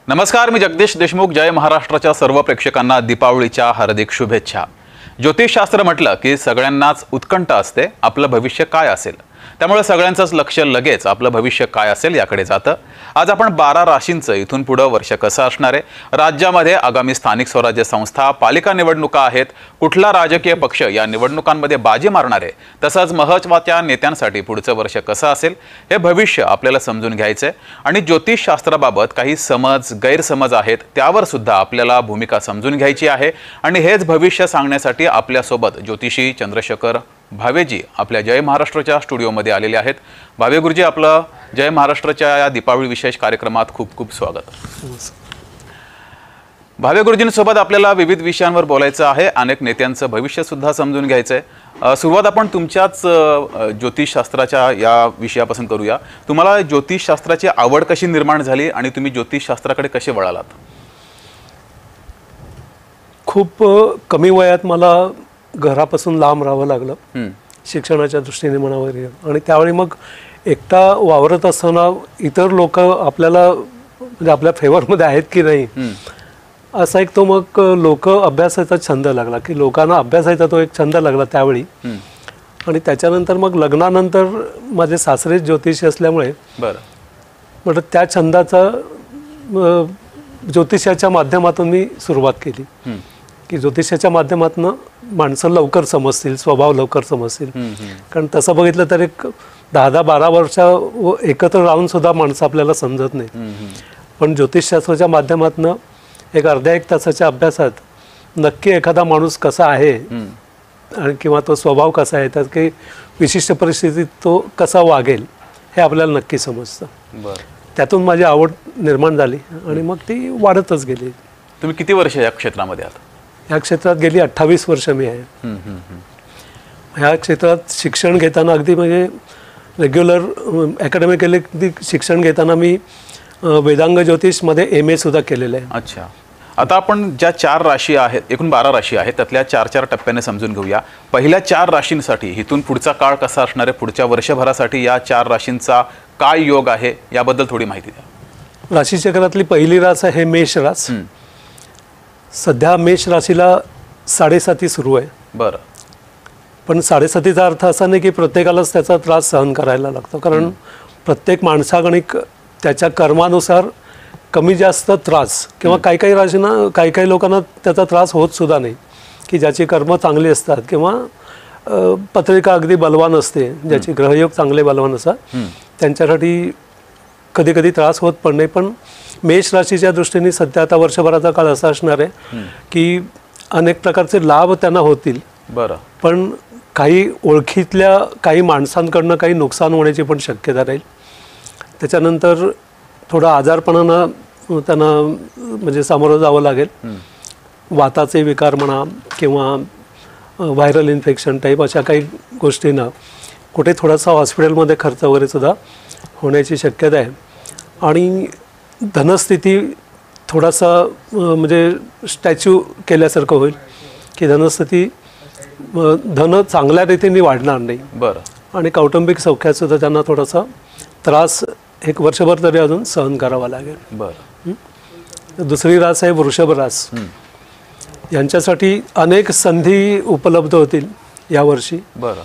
नमस्कार, मी जगदीश देशमुख. जय महाराष्ट्राच्या सर्व प्रेक्षकांना दीपावलीच्या हार्दिक शुभेच्छा. ज्योतिषशास्त्र म्हटलं की सगळ्यांनाच उत्कंठ असते, आपलं भविष्य काय असेल. त्यामुळे सगळ्यांचंच लक्ष लगेच आपलं भविष्य काय असेल याकडे जातं. आज आपण 12 राशींचं इथून पुढे वर्ष कसं असणार आहे, राज्यामध्ये आगामी स्थानिक स्वराज्य संस्था, पालिका निवडणुका आहेत, कुठला राजकीय पक्ष या निवडणुकांमध्ये बाजी मारणार आहे, तसंच महत्त्वाच्या नेत्यांसाठी पुढचं वर्ष कसं असेल हे भविष्य आपल्याला समजून घ्यायचं आहे. आणि ज्योतिषशास्त्राबाबत काही समज गैरसमज आहेत त्यावर सुद्धा आपल्याला भूमिका समजून घ्यायची आहे. आणि हेच भविष्य सांगण्यासाठी आपल्यासोबत ज्योतिषी चंद्रशेखर भावेजी आपल्या जय महाराष्ट्राच्या स्टुडिओमध्ये आलेले आहेत. भावे गुरुजी, आपलं जय महाराष्ट्राच्या या दीपावली विशेष कार्यक्रमात खूप खूप स्वागत. भावे गुरुजींसोबत आपल्याला विविध विषयांवर बोलायचं आहे, अनेक नेत्यांचं भविष्य सुद्धा समजून घ्यायचं आहे. सुरुवात आपण तुमच्याच ज्योतिषशास्त्राच्या या विषयापासून करूया. तुम्हाला ज्योतिषशास्त्राची आवड कशी निर्माण झाली आणि तुम्ही ज्योतिषशास्त्राकडे कसे वळालात? खूप कमी वयात मला घरापासून लांब राहावं लागलं, शिक्षणाच्या दृष्टीने म्हणावं. आणि त्यावेळी मग एकटा वावरत असताना इतर लोक आपल्याला म्हणजे आपल्या फेवरमध्ये आहेत की नाही असा एक तो मग लोक अभ्यासाचा छंद लागला, की लोकांना अभ्यासाचा तो एक छंद लागला त्यावेळी. आणि त्याच्यानंतर मग लग्नानंतर माझे सासरे ज्योतिषी असल्यामुळे म्हटलं त्या छंदाचा ज्योतिषाच्या माध्यमातून मी सुरुवात केली, की ज्योतिषाच्या माध्यमातून माणसं लवकर समजतील, स्वभाव लवकर समजतील. कारण तसं बघितलं तर एक 10-12 वर्ष एकत्र राहून सुद्धा माणसं आपल्याला समजत नाही. पण ज्योतिषशास्त्राच्या माध्यमातून एक अर्ध्या एक तासाच्या अभ्यासात नक्की एखादा माणूस कसा आहे आणि किंवा तो स्वभाव कसा आहे, त्यात काही विशिष्ट परिस्थितीत तो कसा वागेल हे आपल्याला नक्की समजतं. त्यातून माझी आवड निर्माण झाली आणि मग ती वाढतच गेली. तुम्ही किती वर्ष या क्षेत्रामध्ये आहात? या क्षेत्रात गेली 28 वर्ष मी आहे. ह्या क्षेत्रात शिक्षण घेताना अगदी म्हणजे रेग्युलर अकॅडमिकली शिक्षण घेताना मी वेदांग ज्योतिषमध्ये MA सुद्धा केलेलं आहे. अच्छा, आता आपण ज्या 4 राशी आहेत, एकूण 12 राशी आहेत, त्यातल्या 4-4 टप्प्याने समजून घेऊया. पहिल्या 4 राशींसाठी इथून पुढचा काळ कसा असणार आहे, पुढच्या वर्षभरासाठी या 4 राशींचा काय योग आहे याबद्दल थोडी माहिती द्या. राशीचक्रातली पहिली रास आहे मेष रास. सध्या मेष राशीला 7.5 सुरू आहे. बरं. पण 7.5चा अर्थ असा नाही की प्रत्येकालाच त्याचा त्रास सहन करायला लागतो, कारण प्रत्येक माणसागणिक त्याच्या कर्मानुसार कमी जास्त त्रास किंवा काही राशींना काही लोकांना त्याचा त्रास होत सुद्धा नाही, की ज्याची कर्म चांगली असतात किंवा पत्रिका अगदी बलवान असते, ज्याची ग्रहयोग चांगले बलवान असतात, त्यांच्यासाठी कधी कधी त्रास होत पण नाही. पण मेष राशीच्या दृष्टीने सध्या आता वर्षभराचा काळ असा असणार आहे की अनेक प्रकारचे लाभ त्यांना होतील. बरं. पण काही ओळखीतल्या काही माणसांकडनं काही नुकसान होण्याची पण शक्यता राहील. त्याच्यानंतर थोडं आजारपणानं त्यांना म्हणजे सामोरं जावं लागेल. वाताचे विकार म्हणा किंवा व्हायरल इन्फेक्शन टाईप अशा काही गोष्टींना कुठे थोडासा हॉस्पिटलमध्ये खर्च वगैरे सुद्धा होण्याची शक्यता आहे. आणि धनस्थिती थोडासा म्हणजे स्टॅच्यू केल्यासारखं होईल, की धनस्थिती धन चांगल्या रीतीने वाढणार नाही. बरं. आणि कौटुंबिक सौख्यातसुद्धा त्यांना थोडासा त्रास एक वर्षभर तरी अजून सहन करावा लागेल. बरं. दुसरी रास आहे वृषभ रास. यांच्यासाठी अनेक संधी उपलब्ध होतील यावर्षी. बरं.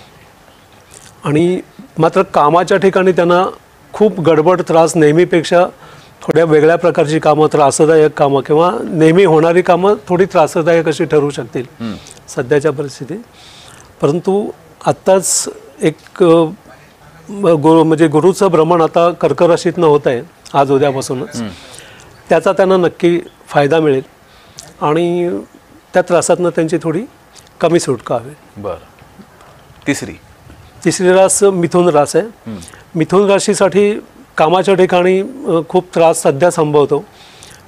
आणि मात्र कामाच्या ठिकाणी त्यांना खूप गडबड, त्रास, नेहमीपेक्षा थोड्या वेगळ्या प्रकारची कामं, त्रासदायक कामं किंवा नेहमी होणारी कामं थोडी त्रासदायक अशी ठरू शकतील सध्याच्या परिस्थितीत. परंतु आत्ताच एक म्हणजे गुरुचं भ्रमण आता कर्क राशीतनं होत आहे आज उद्यापासूनच. त्याचा त्यांना नक्की फायदा मिळेल आणि त्या त्रासातनं त्यांची थोडी कमी सुटका हवी. बरं. तिसरी रास मिथुन रास आहे. मिथुन राशीसाठी कामाच्या ठिकाणी खूप त्रास सध्या संभवतो,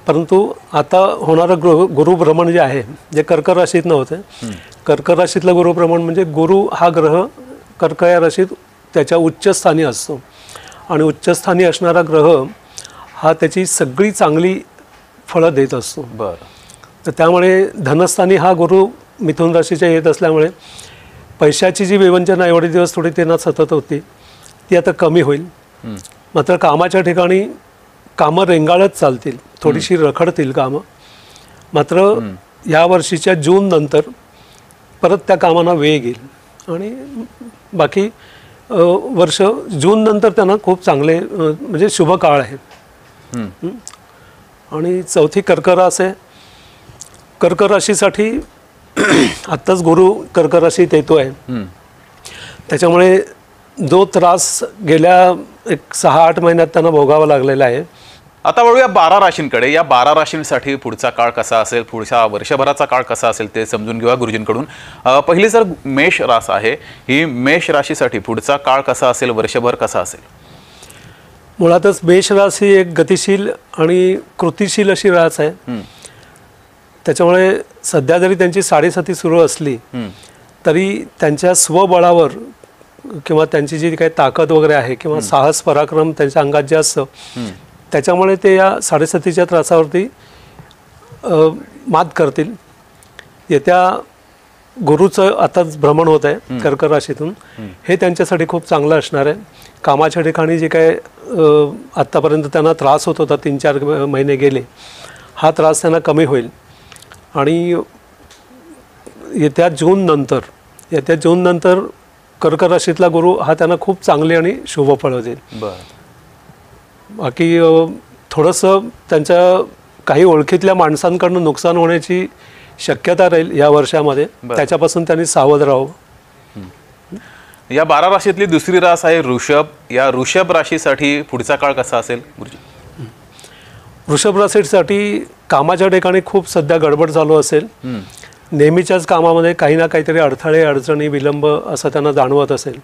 परंतु आता होणारं गुरुभ्रमण जे आहे, जे कर्क राशीतनं होतं, कर्क राशीतलं गुरुभ्रमण म्हणजे गुरु हा ग्रह कर्क या राशीत त्याच्या उच्चस्थानी असतो. आणि उच्चस्थानी असणारा ग्रह हा त्याची सगळी चांगली फळं देत असतो. बरं. तर त्यामुळे धनस्थानी हा गुरु मिथुन राशीच्या येत असल्यामुळे पैशाची जी विवंचना एवढे दिवस थोडी त्यांना सतत होती ती आता कमी होईल. मात्र कामाच्या ठिकाणी कामं रेंगाळत चालतील, थोडीशी रखडतील कामं. मात्र या वर्षीच्या जून नंतर परत त्या कामांना वेग येईल आणि बाकी वर्ष जून नंतर त्यांना खूप चांगले म्हणजे शुभ काळ आहे. आणि चौथी कर्क रास आहे. कर्क राशीसाठी आत्ताच गुरु कर्क राशीत येतो आहे. त्याच्यामुळे जो त्रास गेल्या एक 6-8 महिन्यात त्यांना भोगावा लागलेला आहे. आता वळूया 12 राशींकडे. या 12 राशींसाठी पुढचा काळ कसा असेल, पुढच्या वर्षभराचा काळ कसा असेल ते समजून घेऊया गुरुजींकडून. पहिली जर मेष रास आहे, ही मेष राशीसाठी पुढचा काळ कसा असेल, वर्षभर कसा असेल? मुळातच मेष रास ही एक गतिशील आणि कृतिशील अशी रास आहे. त्याच्यामुळे सध्या जरी त्यांची 7.5 सुरू असली तरी त्यांच्या स्वबळावर किंवा त्यांची जी काही ताकद वगैरे आहे किंवा साहस पराक्रम त्यांच्या अंगात जे असतं त्याच्यामुळे ते या 7.5च्या त्रासावरती मात करतील. येत्या गुरुचं आताच भ्रमण होत आहे कर्क राशीतून, हे त्यांच्यासाठी खूप चांगलं असणार आहे. कामाच्या ठिकाणी जे काय आत्तापर्यंत त्यांना त्रास होत होता, 3-4 महिने गेले, हा त्रास त्यांना कमी होईल. आणि येत्या जून नंतर कर्क राशीतला गुरु हा त्यांना खूप चांगले आणि शुभ फळं देईल. बाकी थोडंसं त्यांच्या काही ओळखीतल्या माणसांकडून नुकसान होण्याची शक्यता राहील या वर्षामध्ये. त्याच्यापासून त्यांनी सावध राहावं. या 12 राशीतली दुसरी रास आहे ऋषभ. या ऋषभ राशीसाठी पुढचा काळ कसा असेल गुरुजी? वृषभ राशीसाठी कामाच्या ठिकाणी खूप सध्या गडबड चालू असेल. नेहमीच्याच कामामध्ये काही ना काहीतरी अडथळे, अडचणी, विलंब असं त्यांना जाणवत असेल.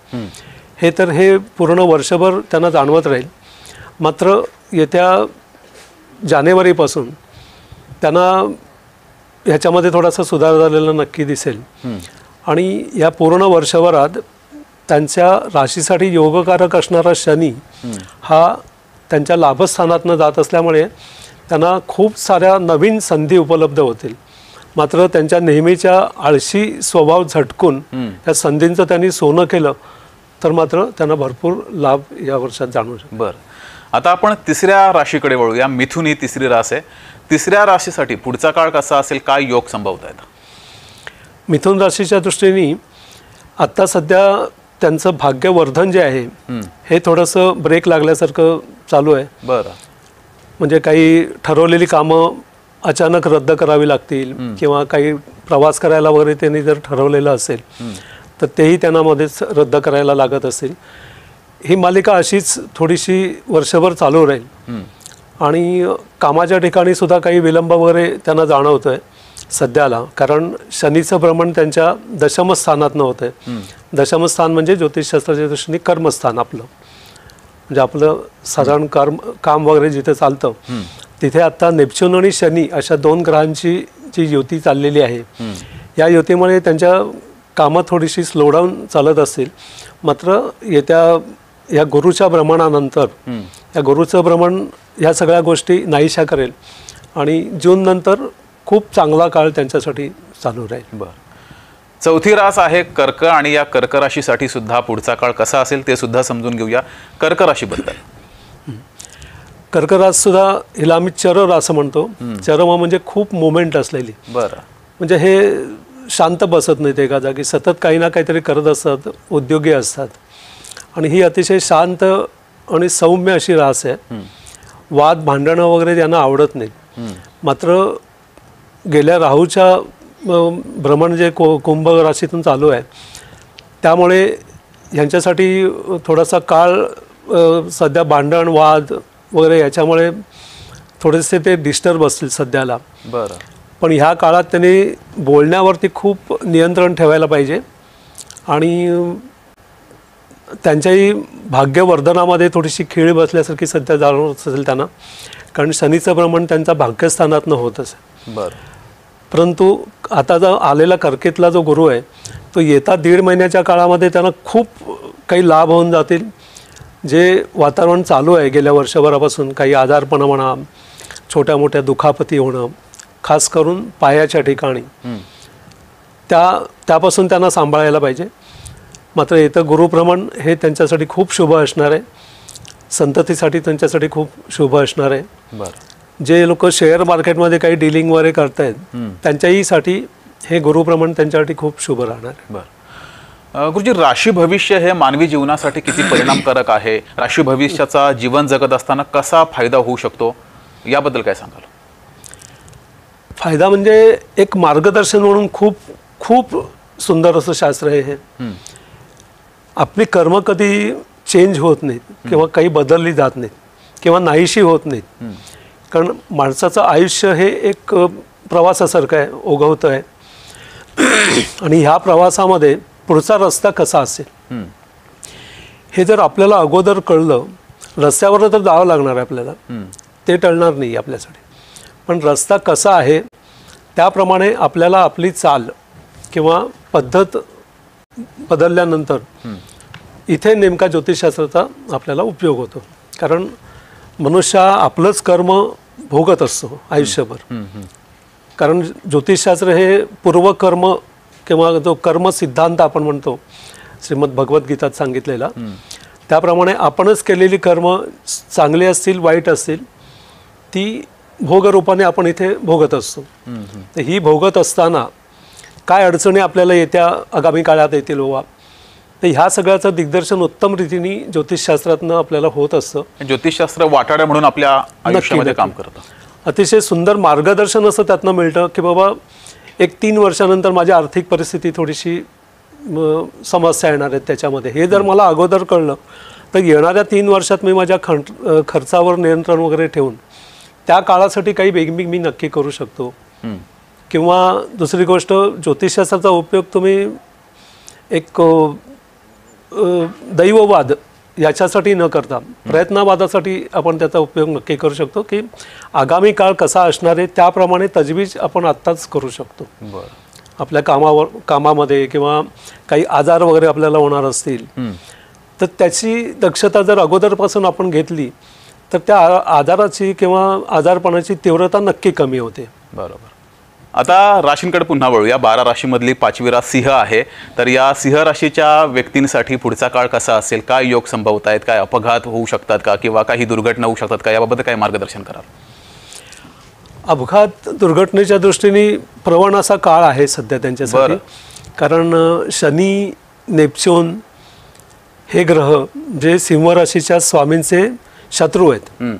हे पूर्ण वर्षभर त्यांना जाणवत राहील. मात्र येत्या जानेवारीपासून त्यांना ह्याच्यामध्ये थोडासा सुधार झालेला नक्की दिसेल. आणि या पूर्ण वर्षभरात त्यांच्या राशीसाठी योगकारक असणारा शनी हा त्यांच्या लाभस्थानातनं जात असल्यामुळे त्यांना खूप साऱ्या नवीन संधी उपलब्ध होतील. मात्र त्यांच्या नेहमीच्या आळशी स्वभाव झटकून त्या संधींचं त्यांनी सोनं केलं तर मात्र त्यांना भरपूर लाभ या वर्षात जाणवू शकतो. बरं, आता आपण तिसऱ्या राशीकडे वळूया. मिथुन ही तिसरी रास आहे. तिसऱ्या राशीसाठी पुढचा काळ कसा असेल, काय योग संभवत आहेत? मिथुन राशीच्या दृष्टीने आत्ता सध्या त्यांचं भाग्यवर्धन जे आहे हे थोडंसं ब्रेक लागल्यासारखं चालू आहे. बरं, म्हणजे काही ठरवलेली कामं अचानक रद्द करावी लागतील किंवा काही प्रवास करायला वगैरे त्यांनी जर ठरवलेलं असेल तर तेही त्यांना मध्येच रद्द करायला लागत असेल. ही मालिका अशीच थोडीशी वर्षभर चालू राहील. आणि कामाच्या ठिकाणी सुद्धा काही विलंब वगैरे त्यांना जाणवतो आहे सध्याला, कारण शनीचं भ्रमण त्यांच्या दशमस्थानातनं होतं आहे. दशमस्थान म्हणजे ज्योतिषशास्त्राच्या दृष्टीने कर्मस्थान आपलं, म्हणजे आपलं साधारण काम वगैरे जिथे चालतं तिथे आता नेपच्यून आणि शनी अशा 2 ग्रहांची जी युती चाललेली आहे, या युतीमुळे त्यांच्या कामं थोडीशी स्लोडाऊन चालत असतील. मात्र या गुरुच्या भ्रमणानंतर या गुरुचं भ्रमण ह्या सगळ्या गोष्टी नाहीशा करेल आणि जून नंतर खूप चांगला काळ त्यांच्यासाठी चालू राहील. बरं, चौथी रास आहे कर्क. आणि या कर्क राशीसाठी सुद्धा पुढचा काळ कसा असेल ते सुद्धा समजून घेऊया. कर्क राशीबद्दल. कर्क रास सुद्धा हिला आम्ही चर रास म्हणतो. चरम म्हणजे खूप मुवमेंट असलेली. बरं, म्हणजे हे शांत बसत नाहीत एका जागी, सतत काही ना काहीतरी करत असतात, उद्योगी असतात. आणि ही अतिशय शांत आणि सौम्य अशी रास आहे. वाद भांडणं वगैरे त्यांना आवडत नाही. मात्र गेल्या राहूच्या भ्रमण जे कुंभ राशीतून चालू आहे त्यामुळे ह्यांच्यासाठी थोडासा काळ सध्या भांडण, वाद वगैरे याच्यामुळे थोडेसे ते डिस्टर्ब असतील सध्याला. बरं, पण ह्या काळात त्यांनी बोलण्यावरती खूप नियंत्रण ठेवायला पाहिजे. आणि त्यांच्याही भाग्यवर्धनामध्ये थोडीशी खीळ बसल्यासारखी सध्या जाणवत असेल त्यांना, कारण शनीचं भ्रमण त्यांचा भाग्यस्थानातनं होत असेल. बरं, परंतु आता जो आलेला कर्केतला जो गुरु आहे तो येता 1.5 महिन्याच्या काळामध्ये त्यांना खूप काही लाभ होऊन जातील. जे वातावरण चालू आहे गेल्या वर्षभरापासून, काही आजारपणं म्हणा, छोट्या मोठ्या दुखापती होणं, खास करून पायाच्या ठिकाणी, त्यापासून त्यांना सांभाळायला पाहिजे. मात्र येतं गुरुभ्रमण हे त्यांच्यासाठी खूप शुभ असणार आहे. संततीसाठी त्यांच्यासाठी खूप शुभ असणार आहे. बरं, जे लोक शेअर मार्केटमध्ये काही डिलिंग वगैरे करतायत त्यांच्याहीसाठी हे गुरुभ्रमण त्यांच्यासाठी खूप शुभ राहणार. बरं गुरुजी, राशी भविष्य हे मानवी जीवनासाठी किती परिणामकारक आहे? राशी भविष्याचा जीवन जगत असताना कसा फायदा होऊ शकतो, याबद्दल काय सांगाल? फायदा म्हणजे एक मार्गदर्शन म्हणून खूप खूप सुंदर असं शास्त्र आहे हे. आपली कर्म कधी चेंज होत नाहीत किंवा काही बदलली जात नाहीत किंवा नाहीशी होत नाहीत. कारण माणसाचं आयुष्य हे एक प्रवासासारखं आहे, ओघवतं आहे. आणि ह्या प्रवासामध्ये पुढचा रस्ता कसा असेल हे जर आपल्याला अगोदर कळलं, रस्त्यावर तर जावं लागणार आहे आपल्याला, ते टळणार नाही आपल्यासाठी. पण रस्ता कसा आहे त्याप्रमाणे आपल्याला आपली चाल किंवा पद्धत बदलल्यानंतर इथे नेमका ज्योतिषशास्त्राचा आपल्याला उपयोग होतो. कारण मनुष्य आपलंच कर्म भोगत असतो आयुष्यभर. कारण ज्योतिषशास्त्र हे पूर्वकर्म किंवा जो कर्म सिद्धांत आपण म्हणतो श्रीमद भगवद्गीतात सांगितलेला, त्याप्रमाणे आपणच केलेली कर्म चांगली असतील वाईट असतील ती भोगरूपाने आपण इथे भोगत असतो. तर ही भोगत असताना काय अडचणी आपल्याला येत्या आगामी काळात येतील बाबा, तर ह्या सगळ्याचं दिग्दर्शन उत्तम रीतीने ज्योतिषशास्त्रातनं आपल्याला होत असतं. ज्योतिषशास्त्र वाटाड्या म्हणून आपल्या आयुष्यामध्ये काम करतं. अतिशय सुंदर मार्गदर्शन असं त्यातनं मिळतं की बाबा एक 3 वर्षानंतर माझी आर्थिक परिस्थिती थोडीशी समस्या येणार आहेत त्याच्यामध्ये. हे जर मला अगोदर कळलं तर येणाऱ्या 3 वर्षात मी माझ्या खर्चावर नियंत्रण वगैरे ठेवून त्या काळासाठी काही बेगमी मी नक्की करू शकतो. किंवा दुसरी गोष्ट, ज्योतिषशास्त्राचा उपयोग तुम्ही एक दैववाद याच्यासाठी न करता प्रयत्नवादासाठी आपण त्याचा उपयोग नक्की करू शकतो की आगामी काळ कसा असणार आहे त्याप्रमाणे तजवीज आपण आत्ताच करू शकतो. आपल्या कामामध्ये किंवा काही आजार वगैरे आपल्याला होणार असतील तर त्याची दक्षता जर अगोदरपासून आपण घेतली तर त्या आजाराची किंवा आजारपणाची तीव्रता नक्की कमी होते. बरोबर. आता राशींकडे पुन्हा वळूया. 12 राशीमधली 5वी रास सिंह आहे. तर या सिंह राशीच्या व्यक्तींसाठी पुढचा काळ कसा असेल? काय योग संभवत आहेत? काय अपघात होऊ शकतात का किंवा काही दुर्घटना होऊ शकतात का? याबाबत काय मार्गदर्शन कराल? अपघात दुर्घटनेच्या दृष्टीने प्रवण असा काळ आहे सध्या त्यांच्यासाठी. कारण शनी, नेपच्यून हे ग्रह जे सिंह राशीच्या स्वामींचे शत्रू आहेत.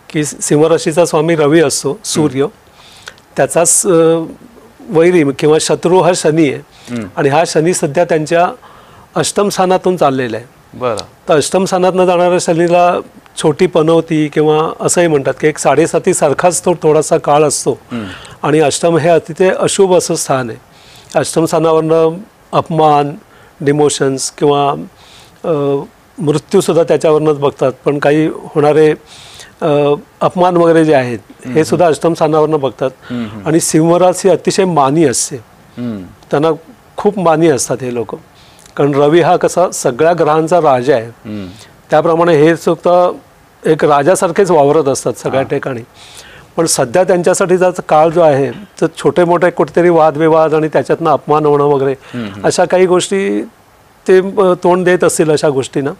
की सिंह राशीचा स्वामी रवी असतो, सूर्य, त्याचाच वैरी किंवा शत्रू हा शनी आहे. आणि हा शनी सध्या त्यांच्या अष्टम स्थानातून चाललेला आहे. बरं. तर अष्टम स्थानातनं जाणाऱ्या शनीला छोटी पनवती किंवा असंही म्हणतात की एक 7.5 सारखाच तो थोडासा काळ असतो. आणि अष्टम हे अतिशय अशुभ असं स्थान आहे. अष्टम स्थानावरनं अपमान, डिमोशन्स किंवा मृत्यूसुद्धा त्याच्यावरनंच बघतात. पण काही होणारे अपमान वगैरे जे आहेत हे सुद्धा अष्टम स्थानावरनं बघतात. आणि सिंह राशी अतिशय मानी असते, त्यांना खूप मानी असतात हे लोक. कारण रवी हा कसा सगळ्या ग्रहांचा राजा आहे, त्याप्रमाणे हे सुद्धा एक राजासारखेच वावरत असतात सगळ्या ठिकाणी. पण सध्या त्यांच्यासाठीचा काळ जो आहे तर छोटे मोठे कुठेतरी वादविवाद आणि त्याच्यातनं अपमान होणं वगैरे अशा काही गोष्टी ते तोंड देत असतील अशा गोष्टींना.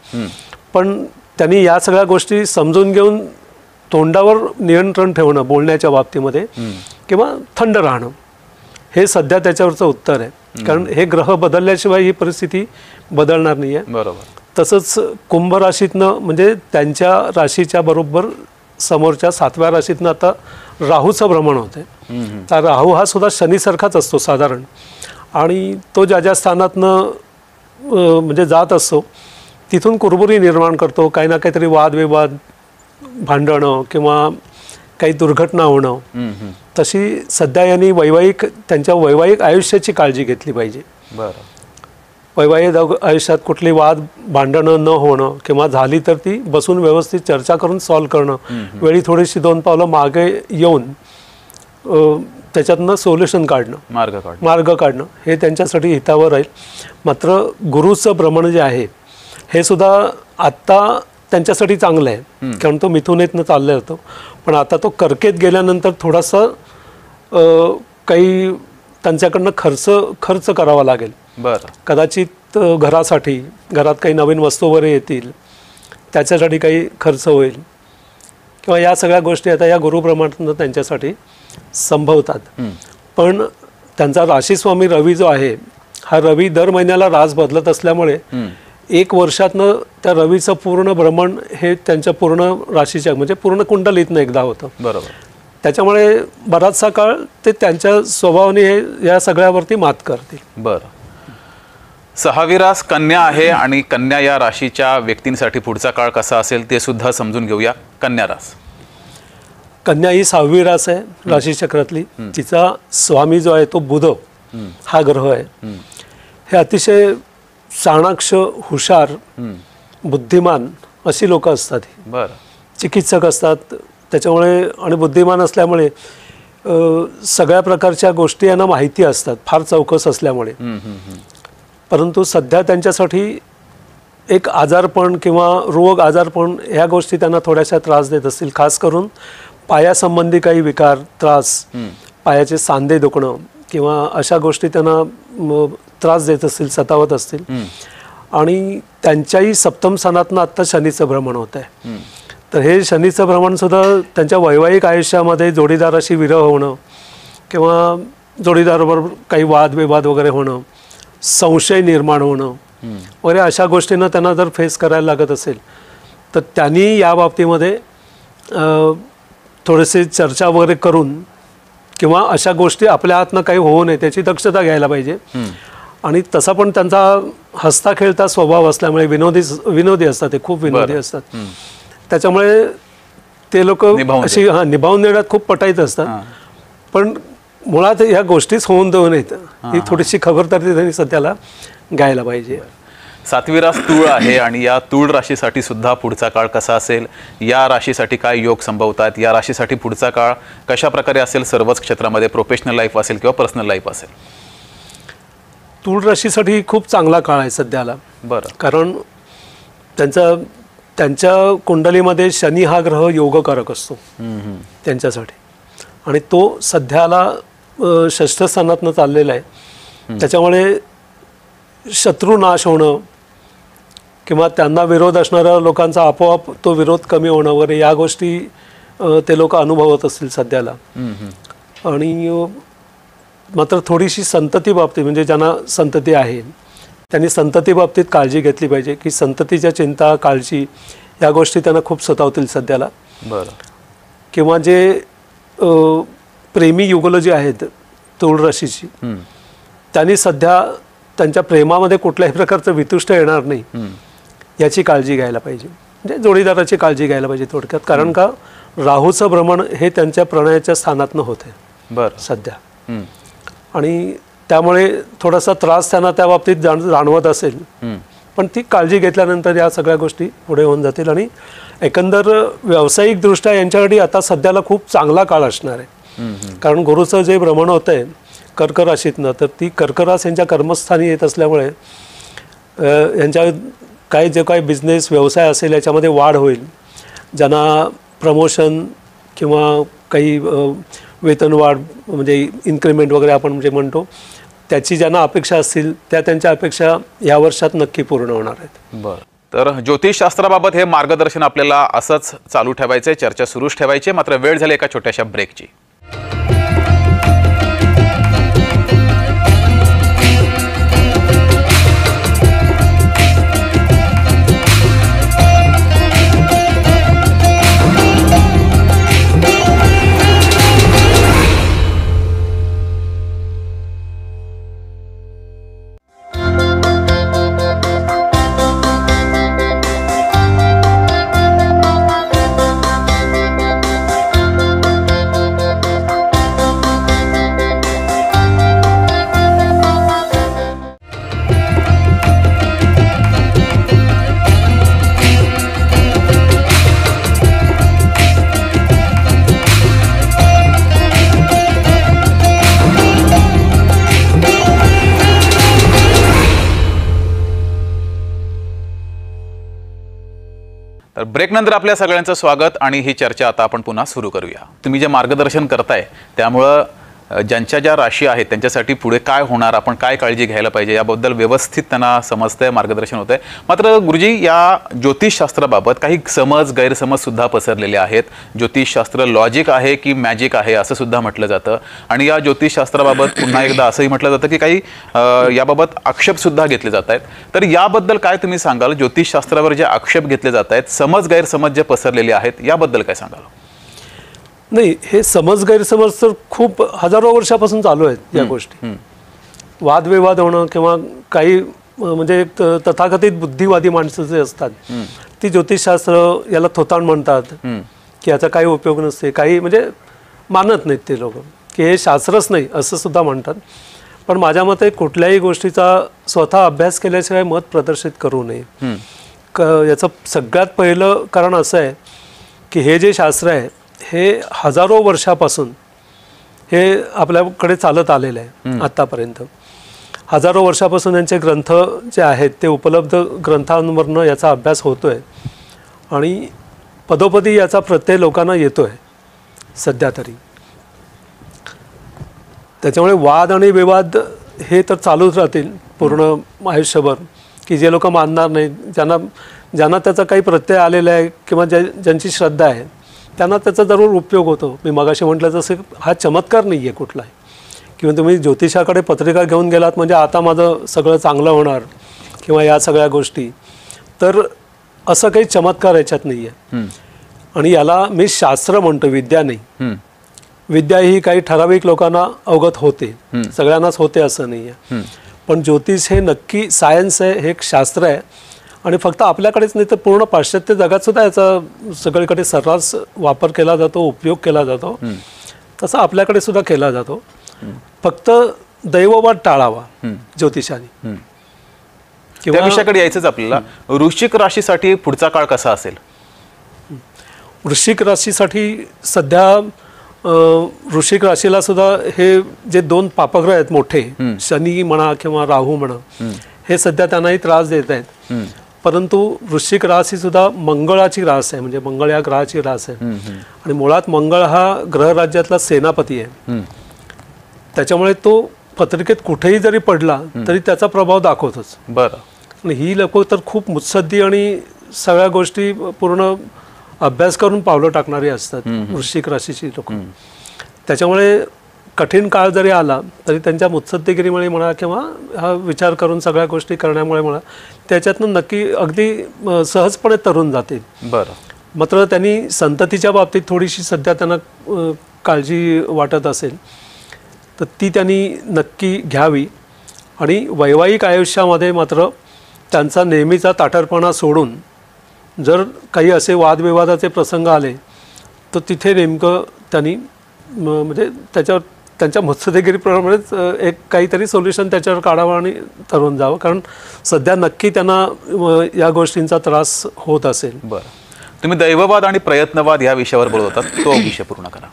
पण त्यांनी या सगळ्या गोष्टी समजून घेऊन तोंडावर नियंत्रण ठेवणं बोलण्याच्या बाबतीमध्ये किंवा थंड राहणं हे सध्या त्याच्यावरचं उत्तर आहे. कारण हे ग्रह बदलल्याशिवाय ही परिस्थिती बदलणार नाही आहे. बरोबर. तसंच कुंभ राशीतनं म्हणजे त्यांच्या राशीच्या बरोबर समोरच्या 7व्या राशीतनं आता राहूचं भ्रमण होते. तर राहू हा सुद्धा शनीसारखाच असतो साधारण. आणि तो ज्या ज्या स्थानातनं म्हणजे जात असतो तिथून कुरबुरी निर्माण करतो. काही ना काहीतरी वादविवाद, भांडणं किंवा काही दुर्घटना होणं. तशी सध्या यांनी त्यांच्या वैवाहिक आयुष्याची काळजी घेतली पाहिजे. वैवाहिक आयुष्यात कुठली वाद भांडणं न होणं किंवा झाली तर ती बसून व्यवस्थित चर्चा करून सॉल्व्ह करणं. वेळी थोडीशी 2 पावलं मागे येऊन त्याच्यातनं सोल्युशन काढणं, मार्ग काढणं हे त्यांच्यासाठी हितावर राहील. मात्र गुरुचं भ्रमण जे आहे हे सुद्धा आत्ता त्यांच्यासाठी चांगलं आहे. कारण तो मिथुनेतनं चालला होतो. पण आता तो कर्केत गेल्यानंतर थोडासा काही त्यांच्याकडनं खर्च करावा लागेल. कदाचित घरात काही नवीन वस्तू वगैरे येतील त्याच्यासाठी काही खर्च होईल. किंवा या सगळ्या गोष्टी आता या गुरुप्रमाणातून त्यांच्यासाठी संभवतात. पण त्यांचा राशीस्वामी रवी जो आहे, हा रवी दर महिन्याला रास बदलत असल्यामुळे 1 वर्षातनं त्या रवीचं पूर्ण भ्रमण हे त्यांच्या पूर्ण राशीच्या म्हणजे पूर्ण कुंडलीतनं एकदा होतं. बरोबर. त्याच्यामुळे बराचसा काळ ते त्यांच्या स्वभावाने या सगळ्यावरती मात करतील. बरं. 6वी रास कन्या आहे आणि कन्या या राशीच्या व्यक्तींसाठी पुढचा काळ कसा असेल ते सुद्धा समजून घेऊया. कन्या रास. कन्या ही 6वी रास आहे राशीचक्रातली. तिचा स्वामी जो आहे तो बुध हा ग्रह आहे. हे अतिशय चाणाक्ष, हुशार, बुद्धिमान अशी लोक असतात. बरं. चिकित्सक असतात त्याच्यामुळे आणि बुद्धिमान असल्यामुळे सगळ्या प्रकारच्या गोष्टी यांना माहिती असतात, फार चौकस असल्यामुळे. परंतु सध्या त्यांच्यासाठी एक आजारपण किंवा रोग आजारपण ह्या गोष्टी त्यांना थोड्याशा त्रास देत असतील. खास करून पायासंबंधी काही विकार, त्रास, पायाचे सांधे दुखणं किंवा अशा गोष्टी त्यांना त्रास देत असतील, सतावत असतील. आणि त्यांच्याही सप्तम स्थानातनं आत्ता शनीचं भ्रमण होत आहे. तर हे शनीचं भ्रमण सुद्धा त्यांच्या वैवाहिक आयुष्यामध्ये जोडीदाराशी विरह होणं किंवा जोडीदाराबरोबर काही वादविवाद वगैरे होणं, संशय निर्माण होणं वगैरे अशा गोष्टींना त्यांना जर फेस करायला लागत असेल तर त्यांनी या बाबतीमध्ये थोडेसे चर्चा वगैरे करून किंवा अशा गोष्टी आपल्या हातनं काही होऊ नये त्याची दक्षता घ्यायला पाहिजे. आणि तसा पण त्यांचा हसता खेळता स्वभाव असल्यामुळे विनोदी असतात, ते खूप विनोदी असतात. त्याच्यामुळे ते लोक अशी निभावून देण्यात खूप पटाईत असतात. पण मुळात ह्या गोष्टीच होऊन देऊ नयेत ही थोडीशी खबरदारी त्यांनी सध्याला घ्यायला पाहिजे. 7वी रास तूळ आहे आणि या तूळ राशीसाठी सुद्धा पुढचा काळ कसा असेल, या राशीसाठी काय योग संभवतात, या राशीसाठी पुढचा काळ कशा प्रकारे असेल सर्वच क्षेत्रामध्ये, प्रोफेशनल लाईफ असेल किंवा पर्सनल लाईफ असेल? तूळ राशीसाठी खूप चांगला काळ आहे सध्याला. बरं. कारण त्यांच्या कुंडलीमध्ये शनी हा ग्रह योगकारक असतो त्यांच्यासाठी आणि तो सध्याला 6ष्ठ स्थानातनं चाललेला आहे. त्याच्यामुळे शत्रू नाश होणं किंवा त्यांना विरोध असणाऱ्या लोकांचा आपोआप तो विरोध कमी होणं वगैरे या गोष्टी ते लोक अनुभवत असतील सध्याला. आणि मात्र थोडीशी संतती बाबतीत म्हणजे ज्यांना संतती आहे त्यांनी संतती बाबतीत काळजी घेतली पाहिजे की संततीच्या चिंता, काळजी या गोष्टी त्यांना खूप सतावतील सध्याला. बरं. किंवा जे प्रेमी युगलं जी आहेत तूळ राशीची त्यांनी सध्या त्यांच्या प्रेमामध्ये कुठल्याही प्रकारचं वितुष्ट येणार नाही याची काळजी घ्यायला पाहिजे. म्हणजे जोडीदाराची काळजी घ्यायला पाहिजे थोडक्यात. कारण का राहूचं भ्रमण हे त्यांच्या प्रणयाच्या स्थानातनं होते बरं सध्या. आणि त्यामुळे थोडासा त्रास त्यांना त्या बाबतीत जाणवत असेल. पण ती काळजी घेतल्यानंतर या सगळ्या गोष्टी पुढे होऊन जातील. आणि एकंदर व्यावसायिकदृष्ट्या यांच्यासाठी आता सध्याला खूप चांगला काळ असणार आहे. कारण गुरुचं जे भ्रमण होतं आहे कर्क राशीतनं, तर ती कर्क रास यांच्या कर्मस्थानी येत असल्यामुळे यांच्या जे काही बिझनेस व्यवसाय असेल याच्यामध्ये वाढ होईल. ज्यांना प्रमोशन किंवा काही वेतनवाढ म्हणजे इन्क्रिमेंट वगैरे आपण जे म्हणतो त्याची ज्यांना अपेक्षा असतील त्या त्यांच्या अपेक्षा या वर्षात नक्की पूर्ण होणार आहेत. बरं. तर ज्योतिषशास्त्राबाबत हे मार्गदर्शन आपल्याला असंच चालू ठेवायचं आहे, चर्चा सुरूच ठेवायची. मात्र वेळ झाली एका छोट्याशा ब्रेकची. तर ब्रेकनंतर आपल्या सगळ्यांचं स्वागत आणि ही चर्चा आता आपण पुन्हा सुरू करूया. तुम्ही जे मार्गदर्शन करताय त्यामुळं ज्यांच्या ज्या राशी आहेत त्यांच्यासाठी पुढे काय होणार, आपण काय काळजी घ्यायला पाहिजे याबद्दल व्यवस्थित त्यांना समजतंय, मार्गदर्शन होतंय. मात्र गुरुजी, या ज्योतिषशास्त्राबाबत काही समज गैरसमजसुद्धा पसरलेले आहेत. ज्योतिषशास्त्र लॉजिक आहे की मॅजिक आहे असं सुद्धा म्हटलं जातं. आणि या ज्योतिषशास्त्राबाबत पुन्हा एकदा असंही म्हटलं जातं की काही याबाबत आक्षेपसुद्धा घेतले जात आहेत. तर याबद्दल काय तुम्ही सांगाल? ज्योतिषशास्त्रावर जे आक्षेप घेतले जात आहेत, समज गैरसमज जे पसरलेले आहेत, याबद्दल काय सांगाल? नाही, हे समज गैरसमज तर खूप हजारो वर्षापासून चालू आहेत या गोष्टी. वादविवाद होणं किंवा काही म्हणजे एक तथाकथित बुद्धिवादी माणसं जे असतात ती ज्योतिषशास्त्र याला थोतांड म्हणतात की याचा काही उपयोग नसते, काही म्हणजे मानत नाहीत ते लोक की हे शास्त्रच नाही असं सुद्धा म्हणतात. पण माझ्या मते कुठल्याही गोष्टीचा स्वतः अभ्यास केल्याशिवाय मत प्रदर्शित करू नये. याचं सगळ्यात पहिलं कारण असं आहे की हे जे शास्त्र आहे हे हजारो वर्षापासून हे आपल्याकडे चालत आलेलं आहे. आत्तापर्यंत हजारो वर्षापासून यांचे ग्रंथ जे आहेत ते उपलब्ध ग्रंथांवरनं याचा अभ्यास होतो आहे आणि पदोपदी याचा प्रत्यय लोकांना येतो आहे सध्या तरी. त्याच्यामुळे वाद आणि विवाद हे तर चालूच राहतील पूर्ण आयुष्यभर, की जे लोक मानणार नाही, ज्यांना त्याचा काही प्रत्यय आलेला आहे किंवा ज्यांची श्रद्धा आहे त्यांना त्याचा जरूर उपयोग होतो. मी मगाशी म्हटलं तसं हा चमत्कार नाही आहे कुठलाही, किंवा तुम्ही ज्योतिषाकडे पत्रिका घेऊन गेलात म्हणजे आता माझं सगळं चांगलं होणार किंवा या सगळ्या गोष्टी, तर असं काही चमत्कार याच्यात नाही आहे. आणि याला मी शास्त्र म्हणतो, विद्या नाही. विद्या ही काही ठराविक लोकांना अवगत होते, सगळ्यांनाच होते असं नाही आहे. पण ज्योतिष हे नक्की सायन्स आहे, हे एक शास्त्र आहे. आणि फक्त आपल्याकडेच नाही तर पूर्ण पाश्चात्य जगात सुद्धा याचा सगळीकडे सर्रास वापर केला जातो, उपयोग केला जातो. तसा आपल्याकडे सुद्धा केला जातो. फक्त दैववाद टाळावा ज्योतिषाने. त्या विषयाकडे यायचंच आपल्याला. वृश्चिक राशीसाठी पुढचा काळ कसा असेल? वृश्चिक राशीसाठी सध्या वृश्चिक राशीला सुद्धा हे जे दोन पापग्रह आहेत मोठे, शनी म्हणा किंवा राहू म्हणा, हे सध्या त्यांनाही त्रास देत आहेत. परंतु वृश्चिक रास ही सुद्धा मंगळाची रास आहे, म्हणजे मंगळ या ग्रहाची रास आहे. आणि मुळात मंगळ हा ग्रह राज्यातला सेनापती आहे. त्याच्यामुळे तो पत्रिकेत कुठेही जरी पडला तरी त्याचा प्रभाव दाखवतोच. बरं. आणि ही लोक तर खूप मुत्सद्दी आणि सगळ्या गोष्टी पूर्ण अभ्यास करून पावलं टाकणारी असतात वृश्चिक राशीची लोक. त्याच्यामुळे कठीण काळ जरी आला तरी त्यांच्या मुत्सद्देगिरीमुळे म्हणा किंवा हा विचार करून सगळ्या गोष्टी करण्यामुळे म्हणा त्याच्यातनं नक्की अगदी सहजपणे तरून जातील. बरं. मात्र त्यांनी संततीच्या बाबतीत थोडीशी सध्या त्यांना काळजी वाटत असेल तर ती त्यांनी नक्की घ्यावी. आणि वैवाहिक आयुष्यामध्ये मात्र त्यांचा नेहमीचा ताठरपणा सोडून जर काही असे वादविवादाचे प्रसंग आले तर तिथे नेमकं त्यांनी म्हणजे त्यांच्या मुत्सद्देगिरीप्रमाणेच एक काहीतरी सोल्युशन त्याच्यावर काढावं आणि तरून जावं, कारण सध्या नक्की त्यांना या गोष्टींचा त्रास होत असेल. बरं. तुम्ही दैववाद आणि प्रयत्नवाद या विषयावर बोलत होतात, तो विषय पूर्ण करा.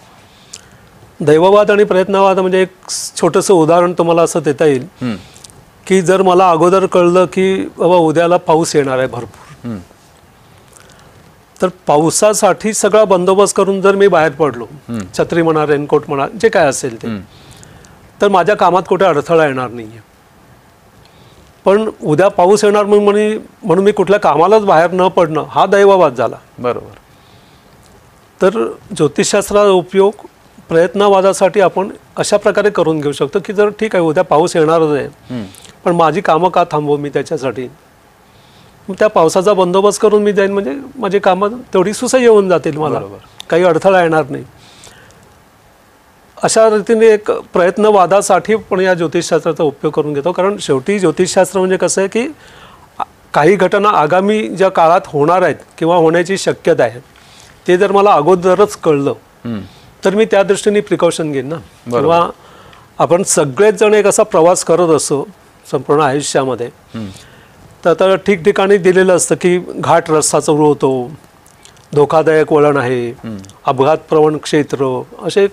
दैववाद आणि प्रयत्नवाद म्हणजे एक छोटंसं उदाहरण तुम्हाला असं देता येईल की जर मला अगोदर कळलं की बाबा उद्याला पाऊस येणार आहे भरपूर, तर पावसासाठी सगळा बंदोबस्त करून जर मी बाहेर पडलो, छत्री म्हणा, रेनकोट म्हणा, जे काय असेल ते, तर माझ्या कामात कुठे अडथळा येणार नाही आहे. पण उद्या पाऊस येणार म्हणून मी कुठल्या कामालाच बाहेर न पडणं हा दैववाद झाला. बरोबर. तर ज्योतिषशास्त्राचा उपयोग प्रयत्नवादासाठी आपण अशा प्रकारे करून घेऊ शकतो की जर ठीक आहे उद्या पाऊस येणारच आहे पण माझी कामं का थांबवू मी त्याच्यासाठी, त्या पावसाचा बंदोबस्त करून मी जाईन म्हणजे माझी कामं तेवढी सुसह्य होऊन जातील, मला काही अडथळा येणार नाही. अशा रीतीने एक प्रयत्नवादासाठी पण या ज्योतिषशास्त्राचा उपयोग करून घेतो. कारण शेवटी ज्योतिषशास्त्र म्हणजे कसं आहे की काही घटना आगामी ज्या काळात होणार आहेत किंवा होण्याची शक्यता आहे ते जर मला अगोदरच कळलं तर मी त्या दृष्टीने प्रिकॉशन घेईन ना. किंवा आपण सगळेच जण एक असा प्रवास करत असतो संपूर्ण आयुष्यामध्ये, तर आता ठिकठिकाणी दिलेलं असतं की घाट रस्ता चौरू होतो, धोकादायक वळण आहे, अपघातप्रवण क्षेत्र, असे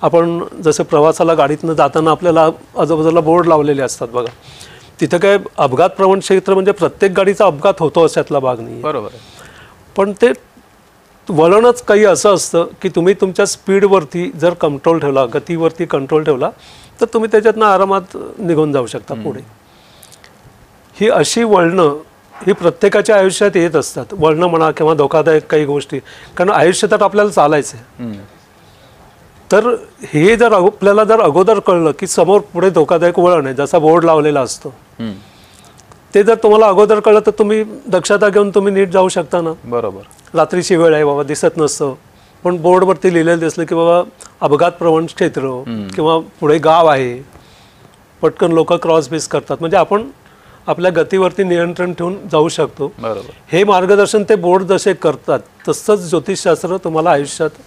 आपण जसे प्रवासाला गाडीतनं जाताना आपल्याला आजूबाजूला बोर्ड लावलेले असतात बघा, तिथं काय अपघातप्रवण क्षेत्र म्हणजे प्रत्येक गाडीचा अपघात होतो अशातला भाग नाही. बरोबर. पण ते वळणच काही असं असतं की तुम्ही तुमच्या स्पीडवरती जर कंट्रोल ठेवला, गतीवरती कंट्रोल ठेवला, तर तुम्ही त्याच्यातनं आरामात निघून जाऊ शकता पुढे. ही अशी वळणं ही प्रत्येकाच्या आयुष्यात येत असतात, वळणं म्हणा किंवा धोकादायक काही गोष्टी, कारण आयुष्य तर आपल्याला चालायचं आहे. तर हे जर आपल्याला जर अगोदर कळलं की समोर पुढे धोकादायक वळण आहे, जसा बोर्ड लावलेला असतो, ते जर तुम्हाला अगोदर कळलं तर तुम्ही दक्षता घेऊन तुम्ही नीट जाऊ शकता ना. बरोबर. रात्रीची वेळ आहे बाबा, दिसत नसतं, पण बोर्डवरती लिहिलेलं दिसलं की बाबा अपघात प्रवण क्षेत्र किंवा पुढे गाव आहे, पटकन लोक क्रॉस बेस करतात, म्हणजे आपण आपल्या गतीवरती नियंत्रण ठेवून जाऊ शकतो. बरोबर. हे मार्गदर्शन ते बोर्ड जसे करतात तसंच ज्योतिषशास्त्र तुम्हाला आयुष्यात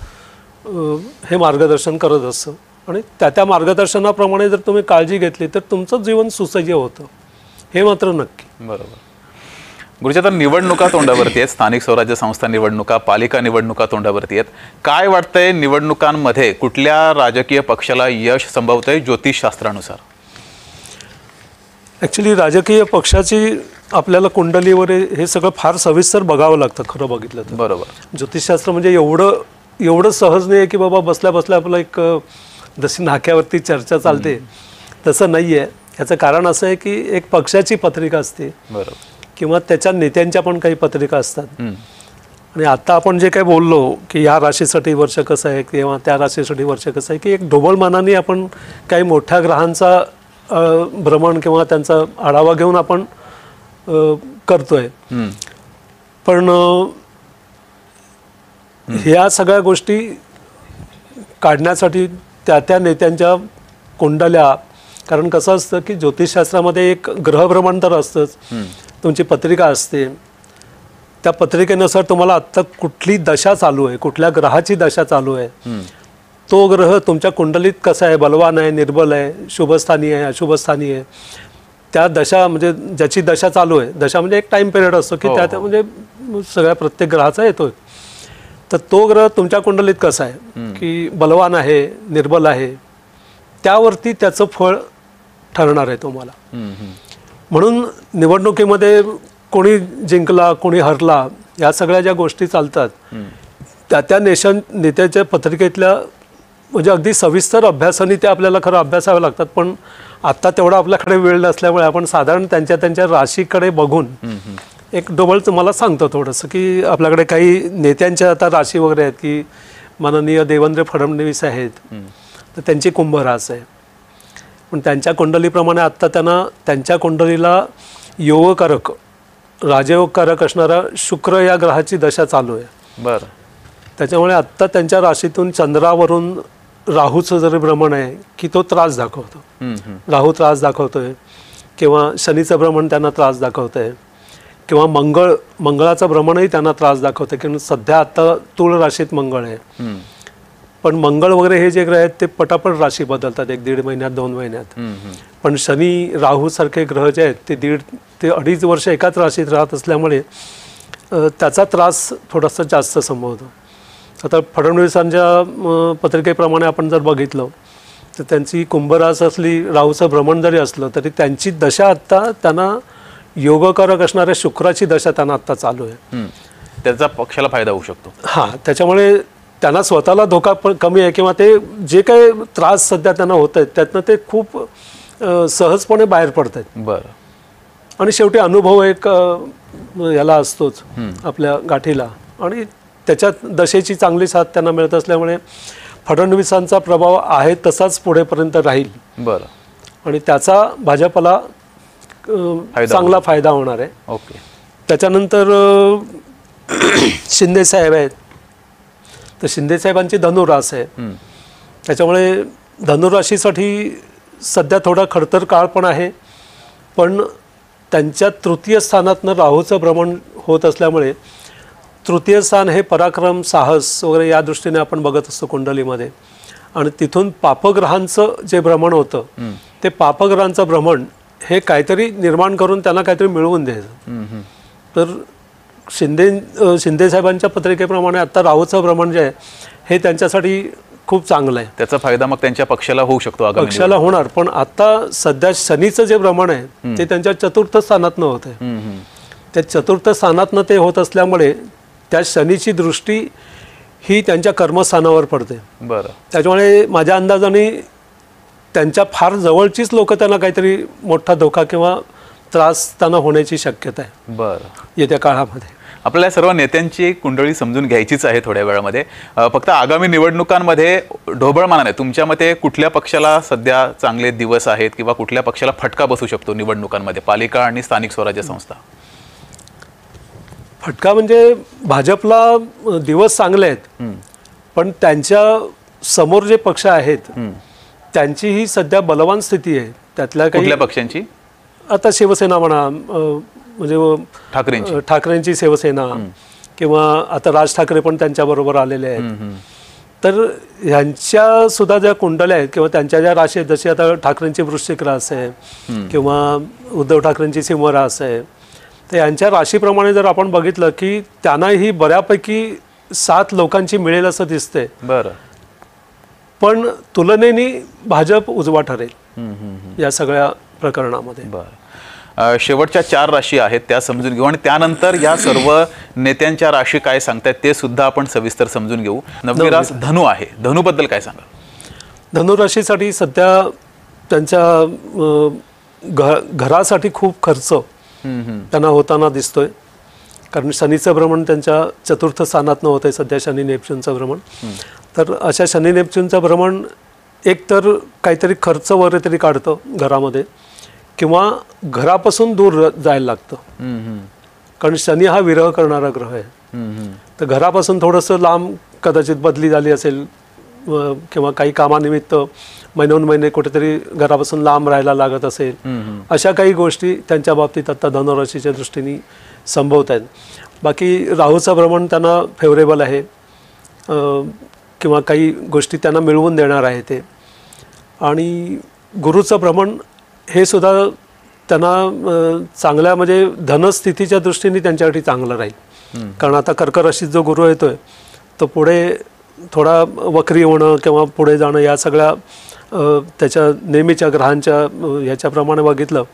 हे मार्गदर्शन करत असतं. आणि त्या मार्गदर्शनाप्रमाणे जर तुम्ही काळजी घेतली तर तुमचं जीवन सुसह्य होतं, हे मात्र नक्की. बरोबर. गुरुजी, आता निवडणुका तोंडावरती आहेत, स्थानिक स्वराज्य संस्था निवडणुका, पालिका निवडणुका तोंडावरती आहेत. काय वाटतंय निवडणुकांमध्ये कुठल्या राजकीय पक्षाला यश संभवतंय ज्योतिषशास्त्रानुसार? ॲक्च्युली राजकीय पक्षाची आपल्याला कुंडलीवर हे सगळं फार सविस्तर बघावं लागतं खरं बघितलं तर. बरोबर. ज्योतिषशास्त्र म्हणजे एवढं सहज नाही आहे की बाबा बसल्या बसल्या आपलं एक जशी नाक्यावरती चर्चा चालते तसं नाही आहे. याचं कारण असं आहे की एक पक्षाची पत्रिका असते, बरोबर, किंवा त्याच्या नेत्यांच्या पण काही पत्रिका असतात. आणि आता आपण जे काही बोललो की या राशीसाठी वर्ष कसं आहे किंवा त्या राशीसाठी वर्ष कसं आहे, की एक ढोबळ मनाने आपण काही मोठ्या ग्रहांचा भ्रमण किंवा त्यांचा आढावा घेऊन आपण करतोय. पण ह्या सगळ्या गोष्टी काढण्यासाठी त्या नेत्यांच्या कुंडल्या, कारण कसं असतं की ज्योतिषशास्त्रामध्ये एक ग्रहभ्रमण तर असतंच, तुमची पत्रिका असते, त्या पत्रिकेनुसार तुम्हाला आत्ता कुठली दशा चालू आहे, कुठल्या ग्रहाची दशा चालू आहे, तो ग्रह तुमच्या कुंडलीत कसा आहे, बलवान आहे, निर्बल आहे, शुभस्थानी आहे, अशुभस्थानी आहे, त्या दशा म्हणजे ज्याची दशा चालू आहे, दशा म्हणजे एक टाइम पिरियड असतो की त्या म्हणजे सगळ्या प्रत्येक ग्रहाचा येतोय, तर तो ग्रह तुमच्या कुंडलीत कसा आहे की बलवान आहे, निर्बल आहे, त्यावरती त्याचं फळ ठरणार आहे तुम्हाला. म्हणून निवडणुकीमध्ये कोणी जिंकला कोणी हरला या सगळ्या ज्या गोष्टी चालतात त्या नेत्याच्या पत्रिकेतल्या म्हणजे अगदी सविस्तर अभ्यासाने ते आपल्याला खरं अभ्यासावे लागतात. पण आत्ता तेवढा आपल्याकडे वेळ नसल्यामुळे आपण साधारण त्यांच्या राशीकडे बघून एक डबल तुम्हाला सांगतो थोडंसं की आपल्याकडे काही नेत्यांच्या आता राशी वगैरे आहेत की माननीय देवेंद्र फडणवीस आहेत, तर त्यांची कुंभ रास आहे. पण त्यांच्या कुंडलीप्रमाणे आत्ता त्यांच्या कुंडलीला योगकारक राजयोगकारक असणारा शुक्र या ग्रहाची दशा चालू आहे. बरं. त्याच्यामुळे आत्ता त्यांच्या राशीतून चंद्रावरून राहूचं जरी भ्रमण आहे की तो त्रास दाखवतो, राहू त्रास दाखवतोय, किंवा शनीचं भ्रमण त्यांना त्रास दाखवतंय, किंवा मंगळाचं भ्रमणही त्यांना त्रास दाखवतंय, की सध्या आत्ता तुळ राशीत मंगळ आहे. पण मंगळ वगैरे हे जे ग्रह आहेत ते पटापट राशी बदलतात 1-1.5 महिन्यात 2 महिन्यात. पण शनी राहू सारखे ग्रह जे आहेत ते 1.5 ते 2.5 वर्ष एकाच राशीत राहत असल्यामुळे त्याचा त्रास थोडासा जास्त संभवतो. आता फडणवीसांच्या पत्रिकेप्रमाणे आपण जर बघितलं तर त्यांची कुंभरास असली, राहूचं भ्रमण जरी असलं तरी त्यांची दशा आत्ता त्यांना योगकारक असणाऱ्या शुक्राची दशा त्यांना आत्ता चालू आहे. त्याचा पक्षाला फायदा होऊ शकतो. हां, त्याच्यामुळे त्यांना स्वतःला धोका पण कमी आहे, किंवा ते जे काही त्रास सध्या त्यांना होत आहेत त्यातनं ते खूप सहजपणे बाहेर पडत आहेत. बरं. आणि शेवटी अनुभव एक याला असतोच आपल्या गाठीला, आणि त्याच्यात दशेची चांगली साथ त्यांना मिळत असल्यामुळे फडणवीसांचा प्रभाव आहे तसाच पुढेपर्यंत राहील. बरं. आणि त्याचा भाजपला चांगला फायदा होणार आहे. ओके. त्याच्यानंतर शिंदे साहेब आहेत, तर शिंदे साहेबांची धनुरास आहे. त्याच्यामुळे धनुराशीसाठी सध्या थोडा खडतर काळ पण आहे, पण त्यांच्या तृतीय स्थानातनं राहूचं भ्रमण होत असल्यामुळे तृतीय स्थान हे पराक्रम, साहस वगैरे या दृष्टीने आपण बघत असतो कुंडलीमध्ये. आणि तिथून पापग्रहांचं जे भ्रमण होतं ते पापग्रहांचं भ्रमण हे काहीतरी निर्माण करून त्यांना काहीतरी मिळवून द्यायचं. तर शिंदे साहेबांच्या पत्रिकेप्रमाणे आता राहूचं भ्रमण जे आहे हे त्यांच्यासाठी खूप चांगलं आहे. त्याचा फायदा मग त्यांच्या पक्षाला होऊ शकतो, पक्षाला होणार. पण आता सध्या शनीचं जे भ्रमण आहे ते त्यांच्या चतुर्थ स्थानातनं होत आहे. त्या चतुर्थ स्थानातनं ते होत असल्यामुळे त्या शनीची दृष्टी ही त्यांच्या कर्मस्थानावर पडते. बरं. त्याच्यामुळे माझ्या अंदाजाने त्यांच्या फार जवळचीच लोक त्यांना काहीतरी मोठा धोका किंवा त्रास त्यांना होण्याची शक्यता आहे बरं. येत्या काळामध्ये. आपल्याला सर्व नेत्यांची कुंडळी समजून घ्यायचीच आहे थोड्या वेळामध्ये. फक्त आगामी निवडणुकांमध्ये ढोबळमानाने तुमच्या मते कुठल्या पक्षाला सध्या चांगले दिवस आहेत किंवा कुठल्या पक्षाला फटका बसू शकतो निवडणुकांमध्ये, पालिका आणि स्थानिक स्वराज्य संस्था? फटका म्हणजे भाजपला दिवस चांगले आहेत, पण त्यांच्या समोर जे पक्ष आहेत त्यांची ही सध्या बलवान स्थिती आहे. त्यातल्या काही कुठल्या पक्षांची? आता शिवसेना म्हणा, म्हणजे ठाकरेंची शिवसेना, किंवा आता राज ठाकरे पण त्यांच्याबरोबर आलेले आहेत. तर ह्यांच्या सुद्धा ज्या कुंडल्या आहेत किंवा त्यांच्या ज्या राशी आहेत, जशी आता ठाकरेंची वृश्चिक रास आहे किंवा उद्धव ठाकरेंची सिंह रास आहे, तर यांच्या राशीप्रमाणे जर आपण बघितलं की त्यांनाही बऱ्यापैकी 7 लोकांची मिळेल असं दिसतंय. बरं. पण तुलनेने भाजप उजवा ठरेल या सगळ्या प्रकरणामध्ये. बरं. शेवटच्या 4 राशी आहेत त्या समजून घेऊ आणि त्यानंतर या सर्व नेत्यांच्या राशी काय सांगतायत ते सुद्धा आपण सविस्तर समजून घेऊ. 9वी रास धनु आहे. धनुबद्दल काय सांगा? धनुराशीसाठी सध्या त्यांच्या घरासाठी खूप खर्च त्यांना होताना दिसतोय, कारण शनीचं भ्रमण त्यांच्या 4th स्थानात होत आहे सध्या, शनी नेपच्यूनचं भ्रमण. तर अशा शनी नेपच्यूनचं भ्रमण एकतर काहीतरी खर्च वगैरे तरी काढतं घरामध्ये, किंवा घरापासून दूर जायला लागतं, कारण शनी हा विरह करणारा ग्रह आहे. तर घरापासून थोडंसं लांब कदाचित बदली झाली असेल किंवा काही कामानिमित्त महिनोन महिने कुठेतरी घरापासून लांब राहायला लागत असेल, अशा काही गोष्टी त्यांच्या बाबतीत आता धनुराशीच्या दृष्टीने संभवत आहेत. बाकी राहूचं भ्रमण त्यांना फेवरेबल आहे, किंवा काही गोष्टी त्यांना मिळवून देणार आहे ते. आणि गुरुचं भ्रमण हे सुद्धा त्यांना चांगल्या म्हणजे धनस्थितीच्या दृष्टीने त्यांच्यासाठी चांगलं राहील, कारण आता कर्क राशीत जो गुरु येतोय तो पुढे थोडा वक्री होणं किंवा पुढे जाणं या सगळ्या त्याच्या नेहमीच्या ग्रहांच्या ह्याच्याप्रमाणे बघितलं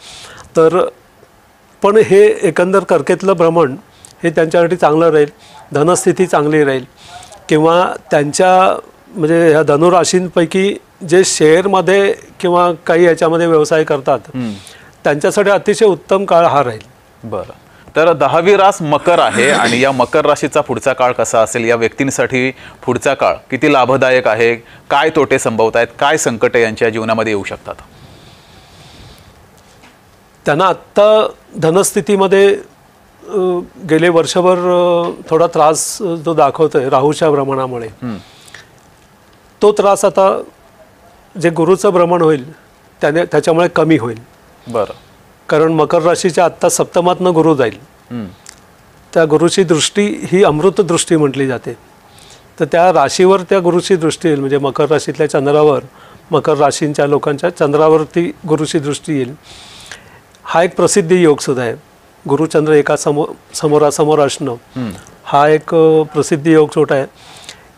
तर, पण हे एकंदर कर्केतलं भ्रमण हे त्यांच्यासाठी चांगलं राहील, धनस्थिती चांगली राहील. किंवा त्यांच्या म्हणजे ह्या धनुराशींपैकी जे शेअरमध्ये किंवा काही याच्यामध्ये व्यवसाय करतात त्यांच्यासाठी अतिशय उत्तम काळ हा राहील. बरं. तर 10वी रास मकर आहे आणि या मकर राशीचा पुढचा काळ कसा असेल, या व्यक्तींसाठी पुढचा काळ किती लाभदायक आहे, काय तोटे संभवत आहेत, काय संकटे यांच्या जीवनामध्ये येऊ शकतात? त्यांना आत्ता धनस्थितीमध्ये गेले वर्षभर थोडा त्रास जो दाखवतोय राहूच्या भ्रमणामुळे, तो त्रास आता जे गुरुचं भ्रमण होईल त्याच्यामुळे कमी होईल. बरं. कारण मकर राशीच्या आत्ता सप्तमातनं गुरु जाईल, त्या गुरुची दृष्टी ही अमृत दृष्टी म्हटली जाते. तर त्या राशीवर त्या गुरुची दृष्टी येईल, म्हणजे मकर राशीतल्या चंद्रावर, मकर राशींच्या लोकांच्या चंद्रावरती गुरुची दृष्टी येईल. हा एक प्रसिद्धी योग सुद्धा आहे. गुरुचंद्र एका समोरासमोर असणं हा एक प्रसिद्धी योग छोटा आहे.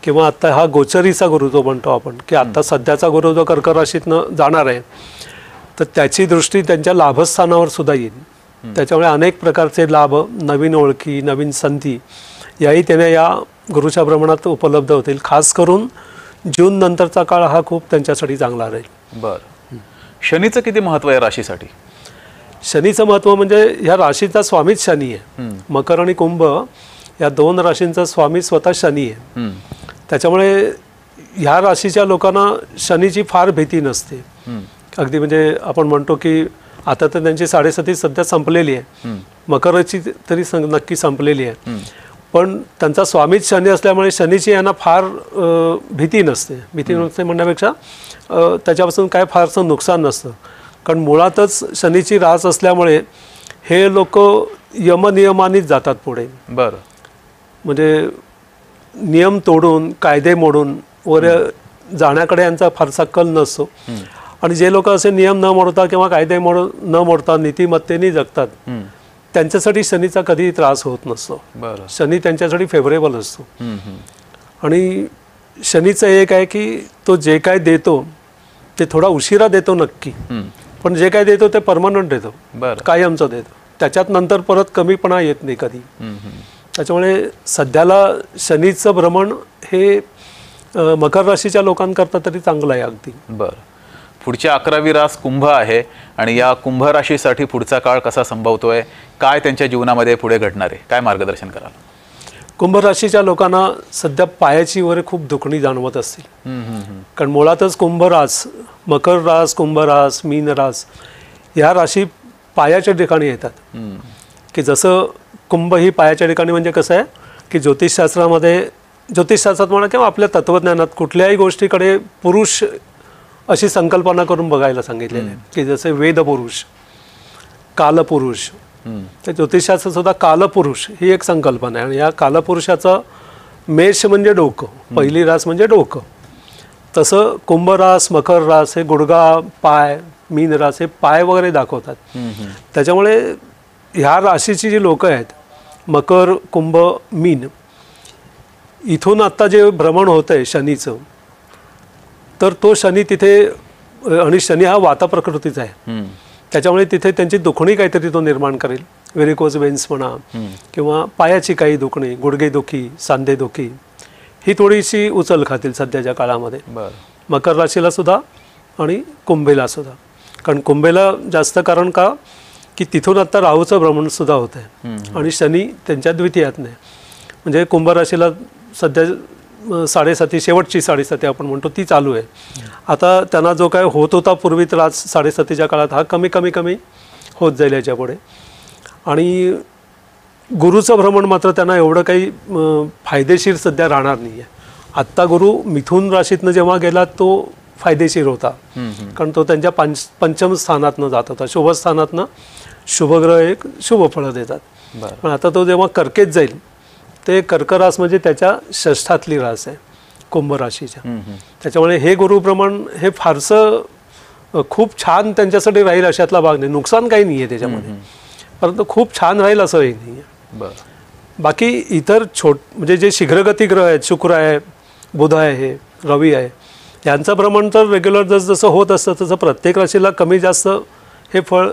किंवा आत्ता हा गोचरीचा गुरु जो म्हणतो आपण, की आत्ता सध्याचा गुरु जो कर्क राशीतनं जाणार आहे तर त्याची दृष्टी त्यांच्या लाभस्थानावर सुद्धा येईल. त्याच्यामुळे अनेक प्रकारचे लाभ, नवीन ओळखी, नवीन संधी याही त्याने या गुरुच्या भ्रमणात उपलब्ध होतील. खास करून जून नंतरचा काळ हा खूप त्यांच्यासाठी चांगला राहील. बरं. शनीचं किती महत्त्व आहे राशीसाठी? शनीचं महत्त्व म्हणजे ह्या राशीचा स्वामीच शनी आहे. मकर आणि कुंभ या 2 राशींचा स्वामी स्वतः शनी आहे. त्याच्यामुळे ह्या राशीच्या लोकांना शनीची फार भीती नसते. अगदी म्हणजे आपण म्हणतो की आता तर त्यांची 7.5 सध्या संपलेली आहे, मकरची तरी नक्की संपलेली आहे, पण त्यांचा स्वामीच शनी असल्यामुळे शनीची यांना फार भीती नसते. भीती नसते म्हणण्यापेक्षा त्याच्यापासून काय फारसं नुकसान नसतं, कारण मुळातच शनीची रास असल्यामुळे हे लोक यमनियमानेच जातात पुढे. बरं. म्हणजे नियम तोडून, कायदे मोडून वर जाण्याकडे यांचा फारसा कल नसतो. आणि जे लोक असे नियम न मोडता किंवा कायदे न मोडता नीतिमत्तेने जगतात त्यांच्यासाठी शनीचा कधीही त्रास होत नसतो. बरं. शनी त्यांच्यासाठी फेवरेबल असतो. आणि शनीचं एक आहे की तो जे काय देतो ते थोडा उशिरा देतो नक्की, पण जे काय देतो ते परमनंट देतो, कायमचं देतो. त्याच्यात नंतर परत कमीपणा येत नाही कधी. त्याच्यामुळे सध्याला शनीचं भ्रमण हे मकर राशीच्या लोकांकरता तरी चांगलं आहे अगदी. बरं, पुढच्या 11वी रास कुंभ आहे आणि या कुंभ राशीसाठी पुढचा काळ कसा संभवतोय, काय त्यांच्या जीवनामध्ये पुढे घडणार आहे, काय मार्गदर्शन कराल? कुंभ राशीच्या लोकांना सध्या पायाची वगैरे खूप दुखणी जाणवत असतील. कारण मुळातच कुंभ रास, मकर रास, कुंभ रास, मीन रास ह्या राशी पायाच्या ठिकाणी येतात. की जसं कुंभ ही पायाच्या ठिकाणी म्हणजे कसं आहे की ज्योतिषशास्त्रात म्हणा किंवा आपल्या तत्वज्ञानात कुठल्याही गोष्टीकडे पुरुष अशी संकल्पना करून बघायला सांगितलेलं आहे की जसे वेदपुरुष, कालपुरुष. तर ज्योतिषशास्त्रात सुद्धा कालपुरुष ही एक संकल्पना आहे आणि या कालपुरुषाचं मेष म्हणजे डोकं, पहिली रास म्हणजे डोकं. तसं कुंभ रास, मकर रास हे गुडघा, पाय, मीन रास हे पाय वगैरे दाखवतात. त्याच्यामुळे ह्या राशीची जी लोकं आहेत, मकर, कुंभ, मीन, इथून आत्ता जे भ्रमण होतं आहे शनीचं, तर तो शनी तिथे, आणि शनी हा वाता प्रकृतीचा आहे, त्याच्यामुळे तिथे त्यांची दुखणी काहीतरी तो निर्माण करेल. व्हेरिकोज वेन्स म्हणा किंवा पायाची काही दुखणी, गुडघेदुखी, सांधेदुखी ही थोडीशी उचल खातील सध्याच्या काळामध्ये. मकर राशीला सुद्धा आणि कुंभेला सुद्धा. कारण कुंभेला जास्त कारण का की तिथून आत्ता राहूचं भ्रमण सुद्धा होतं आहे आणि शनी त्यांच्या द्वितीयात नाही. म्हणजे कुंभ राशीला सध्या 7.5 शेवटची 7.5 आपण म्हणतो ती चालू आहे. आता त्यांना जो काय होत होता पूर्वी त्रास 7.5च्या काळात हा कमी कमी कमी होत जाईल याच्या पुढे. आणि गुरुचं भ्रमण मात्र त्यांना एवढं काही फायदेशीर सध्या राहणार नाही आहे. आत्ता गुरु मिथुन राशीतनं जेव्हा गेला तो फायदेशीर होता, कारण तो त्यांच्या पंचम स्थानातनं जात होता. शुभ स्थानातनं शुभग्रह एक शुभ फळं देतात. पण आता तो जेव्हा कर्केत जाईल, ते कर्क रास म्हणजे त्याच्या षष्ठातली रास आहे कुंभ राशीच्या. त्याच्यामुळे हे गुरुभ्रमण हे फारसं खूप छान त्यांच्यासाठी राहील अशातला भाग नाही. नुकसान काही नाही आहे त्याच्यामध्ये, परंतु खूप छान राहील असंही नाही आहे. बाकी इतर म्हणजे जे शीघ्रगती ग्रह आहेत, शुक्र आहे, बुध आहे, रवी आहे, यांचं भ्रमण तर रेग्युलर जसं होत असतं तसं प्रत्येक राशीला कमी जास्त हे फळ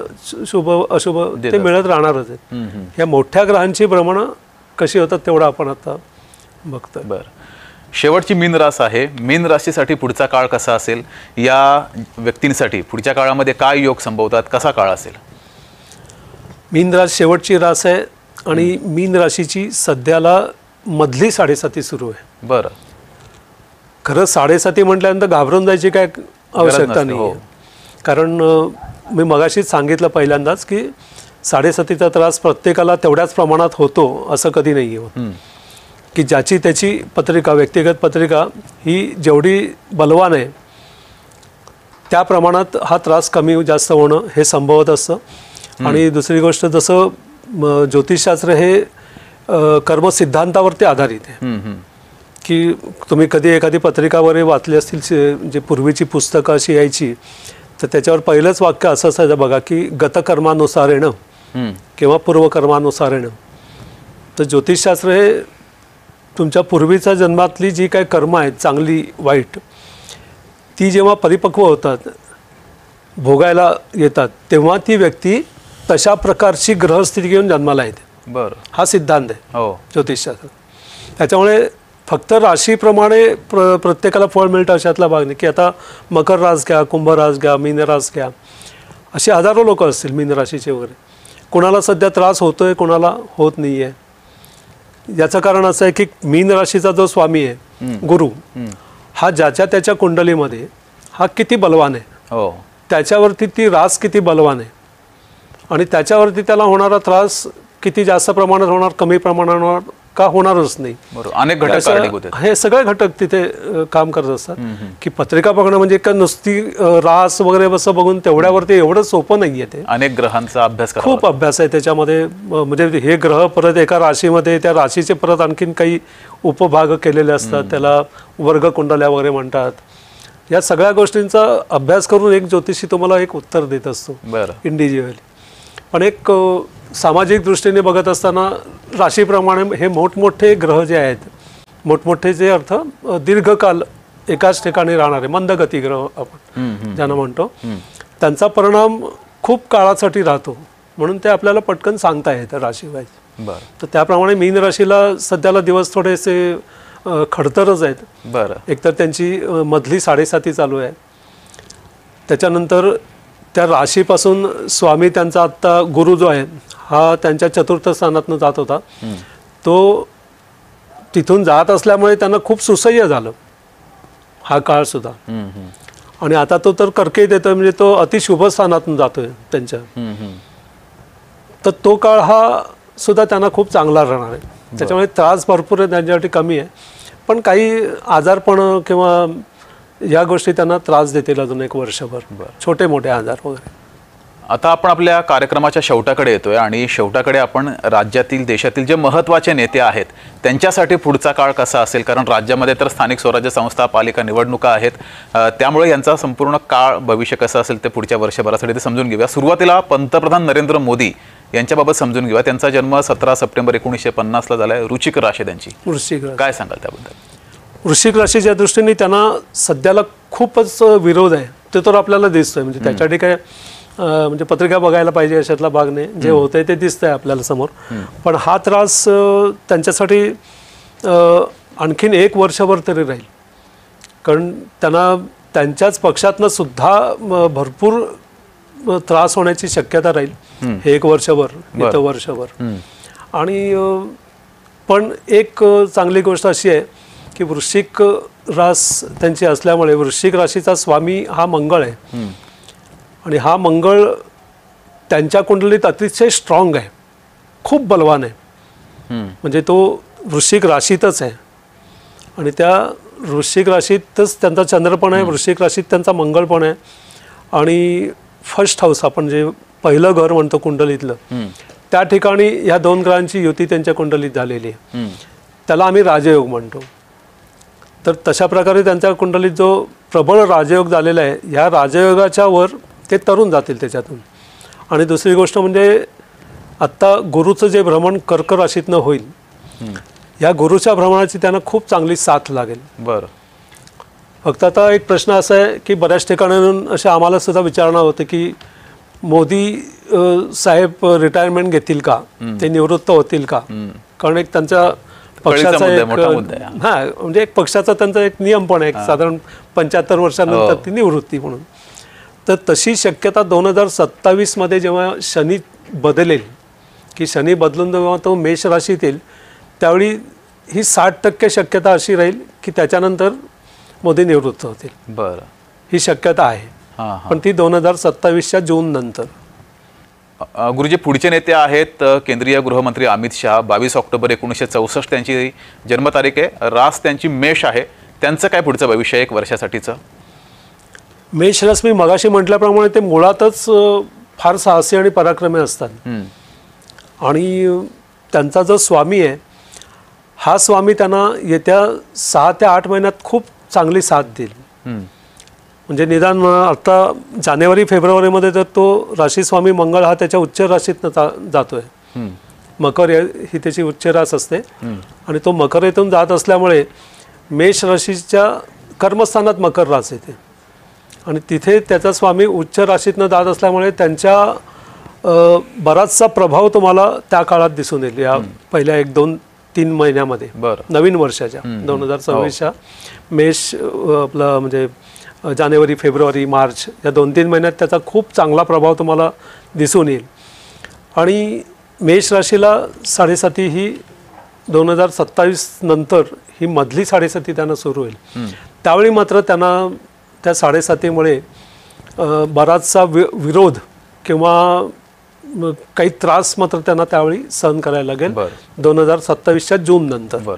शुभ अशुभ ते मिळत राहणारच आहे. या मोठ्या ग्रहांची भ्रमणं कशी होतात तेवढं आपण आता बघतोय. बरं, शेवटची मीन रास आहे. मीन राशीसाठी पुढचा काळ कसा असेल, या व्यक्तींसाठी पुढच्या काळामध्ये काय योग संभवतात, कसा काळ असेल? मीन रास शेवटची रास आहे आणि मीन राशीची सध्याला मधली 7.5 सुरू आहे. बरं, खरं 7.5 म्हटल्यानंतर घाबरून जायची काय आवश्यकता नाही. कारण मी मगाशीच सांगितलं पहिल्यांदाच की 7.5चा त्रास प्रत्येकाला तेवढ्याच प्रमाणात होतो असं कधी नाही होत. की ज्याची त्याची पत्रिका, व्यक्तिगत पत्रिका ही जेवढी बलवान आहे त्या प्रमाणात हा त्रास कमी जास्त होणं हे संभवत असतं. आणि दुसरी गोष्ट, जसं ज्योतिषशास्त्र हे कर्मसिद्धांतावरती आधारित आहे. की तुम्ही कधी एखादी पत्रिका वगैरे वाचली असतील, जे पूर्वीची पुस्तकं अशी यायची, तर त्याच्यावर पहिलंच वाक्य असं असायचं बघा की गतकर्मानुसारेण किंवा पूर्वकर्मानुसारेण. तर ज्योतिषशास्त्र हे तुमच्या पूर्वीच्या जन्मातली जी काही कर्म आहेत, चांगली वाईट, ती जेव्हा परिपक्व होतात, भोगायला येतात, तेव्हा ती व्यक्ती तशा प्रकारची ग्रहस्थिती घेऊन जन्माला येते. बरं, हा सिद्धांत आहे हो ज्योतिषशास्त्र. त्याच्यामुळे फक्त राशीप्रमाणे प्रत्येकाला फळ मिळतं अशातला भाग नाही. की आता मकर रास घ्या, कुंभ रास घ्या, मीन रास घ्या, असे हजारो लोक असतील मीन राशीचे वगैरे. कोणाला सध्या त्रास होतोय, कोणाला होत नाही आहे. याचं कारण असं आहे की मीन राशीचा जो स्वामी आहे गुरु, हा ज्याच्या त्याच्या कुंडलीमध्ये हा किती बलवान आहे, त्याच्यावरती ती रास किती बलवान आहे आणि त्याच्यावरती त्याला होणारा त्रास किती जास्त प्रमाणात होणार, कमी प्रमाणात होणार का, होणारच नाही. अनेक घटक कारणीभूत आहेत. हे सगळे घटक तिथे काम करत असतात. की पत्रिका बघणं म्हणजे का नुसती रास वगैरे असं बघून तेवढ्यावरती एवढं सोपं नाही आहे. ते अनेक ग्रहांचा अभ्यास, खूप अभ्यास आहे त्याच्यामध्ये. म्हणजे हे ग्रह परत एका राशीमध्ये, त्या राशीचे परत आणखीन काही उपभाग केलेले असतात, त्याला वर्गकुंडल्या वगैरे म्हणतात. या सगळ्या गोष्टींचा अभ्यास करून एक ज्योतिषी तुम्हाला एक उत्तर देत असतो इंडिव्हिज्युअली. पण एक सामाजिक दृष्टीने बघत असताना राशीप्रमाणे हे मोठमोठे ग्रह जे आहेत, मोठमोठे जे अर्थ दीर्घकाल एकाच ठिकाणी राहणारे मंदगती ग्रह आपण ज्यांना म्हणतो, त्यांचा परिणाम खूप काळासाठी राहतो. म्हणून ते आपल्याला पटकन सांगता येतं राशीवाईज. बरं तर त्याप्रमाणे मीन राशीला सध्याला दिवस थोडेसे खडतरच आहेत. बरं एकतर त्यांची मधली 7.5 चालू आहे, त्याच्यानंतर त्या राशीपासून स्वामी त्यांचा आत्ता गुरु जो आहे हा त्यांच्या चतुर्थ स्थानातनं जात होता, तो तिथून जात असल्यामुळे त्यांना खूप सुसह्य झालं हा काळसुद्धा. आणि आता तो तर कर्केत येतोय, म्हणजे तो अतिशुभ स्थानातून जातोय त्यांच्या. तर तो काळ हा सुद्धा त्यांना खूप चांगला राहणार आहे. त्याच्यामुळे त्रास भरपूर आहे त्यांच्यासाठी, कमी आहे, पण काही आजारपण किंवा या गोष्टी त्यांना त्रास देतील अजून एक वर्षभर, छोटे मोठे आजार वगैरे. आता आपण आपल्या कार्यक्रमाच्या शेवटाकडे येतोय आणि शेवटाकडे आपण राज्यातील देशातील जे महत्त्वाचे नेते आहेत त्यांच्यासाठी पुढचा काळ कसा असेल, कारण राज्यामध्ये तर स्थानिक स्वराज्य संस्था पालिका निवडणुका आहेत, त्यामुळे यांचा संपूर्ण काळ भविष्य कसं असेल ते पुढच्या वर्षभरासाठी ते समजून घेऊया. सुरुवातीला पंतप्रधान नरेंद्र मोदी यांच्याबाबत समजून घेऊया. त्यांचा जन्म 17 सप्टेंबर 1950 झाला आहे. वृश्चिक राशी त्यांची. वृश्चिक काय सांगाल त्याबद्दल? वृश्चिक राशीच्या दृष्टीने त्यांना सध्याला खूपच विरोध आहे, ते तर आपल्याला दिसतोय. म्हणजे त्याच्यासाठी काय म्हणजे पत्रिका बघायला पाहिजे अशातला भाग नाही, जे होतंय ते दिसतंय आपल्याला समोर. पण हा त्रास त्यांच्यासाठी आणखीन 1 वर्षभर तरी राहील, कारण त्यांना त्यांच्याच पक्षातनं सुद्धा भरपूर त्रास होण्याची शक्यता राहील हे 1 वर्षभर, इथं वर्षभर. आणि पण एक चांगली गोष्ट अशी आहे की वृश्चिक रास त्यांची असल्यामुळे वृश्चिक राशीचा स्वामी हा मंगळ आहे, आणि हा मंगळ त्यांच्या कुंडलीत अतिशय स्ट्रॉंग आहे, खूप बलवान आहे. म्हणजे तो वृश्चिक राशीतच आहे, आणि त्या वृश्चिक राशीतच त्यांचा चंद्र पण आहे, वृश्चिक राशीत त्यांचा मंगळ पण आहे. आणि फर्स्ट हाऊस आपण जे पहिलं घर म्हणतो कुंडलीतलं, त्या ठिकाणी ह्या 2 ग्रहांची युती त्यांच्या कुंडलीत झालेली आहे. त्याला आम्ही राजयोग म्हणतो. तर तशा प्रकारे त्यांच्या कुंडलीत जो प्रबळ राजयोग झालेला आहे, ह्या राजयोगाच्या वर ते तरुण जातील त्याच्यातून. आणि दुसरी गोष्ट म्हणजे आत्ता गुरुचं जे भ्रमण कर्क राशीतनं होईल, या गुरुच्या भ्रमणाची त्यांना खूप चांगली साथ लागेल. बरं. फक्त आता एक प्रश्न असा आहे की बऱ्याच ठिकाणाहून असे आम्हाला सुद्धा विचारणा होते की मोदी साहेब रिटायरमेंट घेतील का, ते निवृत्त होतील का, कारण एक त्यांच्या पक्षाचा एक म्हणजे एक पक्षाचा त्यांचा एक नियम पण आहे, साधारण 75 वर्षानंतर ती निवृत्ती म्हणून. तर तशी शक्यता 2027 मध्ये जेव्हा शनी बदलेल, की शनी बदलून जेव्हा तो मेष राशीत येईल, त्यावेळी ही 60% शक्यता अशी राहील की त्याच्यानंतर मोदी निवृत्त होतील. बरं. ही शक्यता आहे, पण ती 2027च्या जून नंतर. गुरुजी, पुढचे नेते आहेत केंद्रीय गृहमंत्री अमित शहा. 22 ऑक्टोबर 1964 त्यांची जन्मतारीख आहे. रास त्यांची मेष आहे. त्यांचं काय पुढचं भविष्य 1 वर्षासाठीचं? मेष रास मी मगाशी म्हटल्याप्रमाणे ते मुळातच फार साहसी आणि पराक्रमी असतात. आणि त्यांचा जो स्वामी आहे, हा स्वामी त्यांना येत्या 6 ते 8 महिन्यात खूप चांगली साथ देईल. म्हणजे निदान आता जानेवारी फेब्रुवारीमध्ये तर तो राशी स्वामी मंगळ हा त्याच्या उच्च राशीतनं जातोय. मकर ही त्याची उच्च रास असते, आणि तो मकर येथून जात असल्यामुळे मेष राशीच्या कर्मस्थानात मकर रास येते, आणि तिथे त्याचा स्वामी उच्च राशीतनं जात असल्यामुळे त्यांच्या बराचसा प्रभाव तुम्हाला त्या काळात दिसून येईल, या पहिल्या 1, 2, 3 महिन्यामध्ये. नवीन वर्षाच्या 2026च्या मेष आपलं म्हणजे जानेवारी फेब्रुवारी मार्च या 2-3 महिन्यात त्याचा खूप चांगला प्रभाव तुम्हाला दिसून येईल. आणि मेष राशीला 7.5 ही 2027 नंतर ही मधली 7.5 त्यांना सुरू होईल. त्यावेळी मात्र त्यांना त्या 7.5मुळे बराचसा विरोध किंवा काही त्रास मात्र त्यांना त्यावेळी सहन करायला लागेल 2027च्या जून नंतर.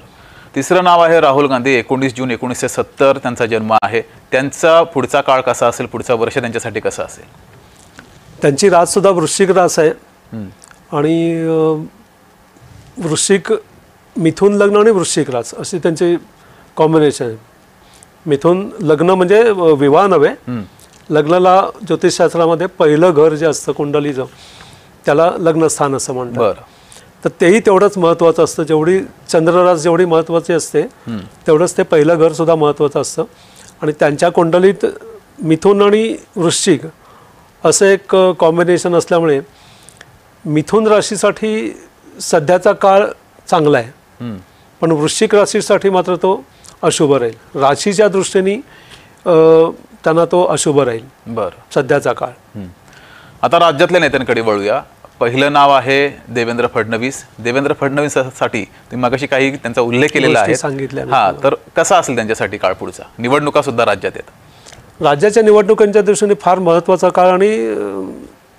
तिसरं नाव आहे राहुल गांधी. 19 जून 1970 त्यांचा जन्म आहे. त्यांचा पुढचा काळ कसा असेल, पुढचं वर्ष त्यांच्यासाठी कसं असेल? त्यांची रास सुद्धा वृश्चिक रास आहे, आणि वृश्चिक मिथुन लग्न आणि वृश्चिक रास अशी त्यांची कॉम्बिनेशन आहे. मिथुन लग्न म्हणजे विवाह नव्हे, लग्नाला ज्योतिषशास्त्रामध्ये पहिलं घर जे असतं कुंडलीचं त्याला लग्नस्थान असं म्हणतात. तर तेही तेवढंच महत्त्वाचं असतं. जेवढी चंद्ररास जेवढी महत्त्वाची असते तेवढंच ते पहिलं घर सुद्धा महत्त्वाचं असतं. आणि त्यांच्या कुंडलीत मिथुन आणि वृश्चिक असं एक कॉम्बिनेशन असल्यामुळे मिथुन राशीसाठी सध्याचा काळ चांगला आहे, पण वृश्चिक राशीसाठी मात्र तो अशुभ राहील. राशीच्या दृष्टीने त्यांना तो अशुभ राहील बरं सध्याचा काळ. आता राज्यातल्या नेत्यांकडे वळूया. पहिलं नाव आहे देवेंद्र फडणवीस. देवेंद्र फडणवीससाठी तुम्ही मगाशी काही त्यांचा उल्लेख केलेला आहे, सांगितल्या. हा, तर कसा असेल त्यांच्यासाठी काळ पुढचा? निवडणुका सुद्धा राज्यात आहेत. राज्याच्या निवडणुकांच्या दृष्टीने फार महत्त्वाचा काळ आणि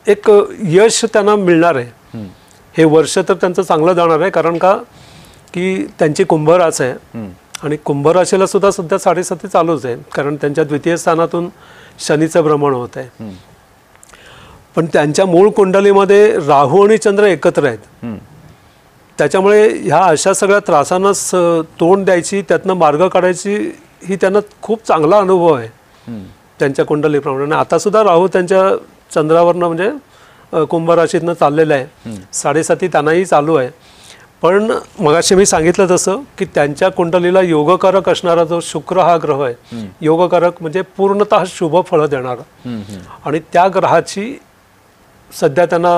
एक यश त्यांना मिळणार आहे. हे वर्ष तर त्यांचं चांगलं जाणार आहे, कारण का की त्यांची कुंभ रास आहे आणि कुंभ राशीला सुद्धा सध्या 7.5 चालूच आहे, कारण त्यांच्या द्वितीय स्थानातून शनीचं भ्रमण होत आहे. पण त्यांच्या मूळ कुंडलीमध्ये राहू आणि चंद्र एकत्र आहेत. त्याच्यामुळे ह्या अशा सगळ्या त्रासांना तोंड द्यायची, त्यातनं मार्ग काढायची ही त्यांना खूप चांगला अनुभव आहे त्यांच्या कुंडलीप्रमाणे. आता सुद्धा राहू त्यांच्या चंद्रावरनं म्हणजे कुंभ राशीतनं चाललेलं आहे, 7.5 त्यांनाही चालू आहे. पण मगाशी मी सांगितलं तसं की त्यांच्या कुंडलीला योगकारक असणारा जो शुक्र हा ग्रह आहे, योगकारक म्हणजे पूर्णतः शुभ फळं देणारा, आणि त्या ग्रहाची सध्या त्यांना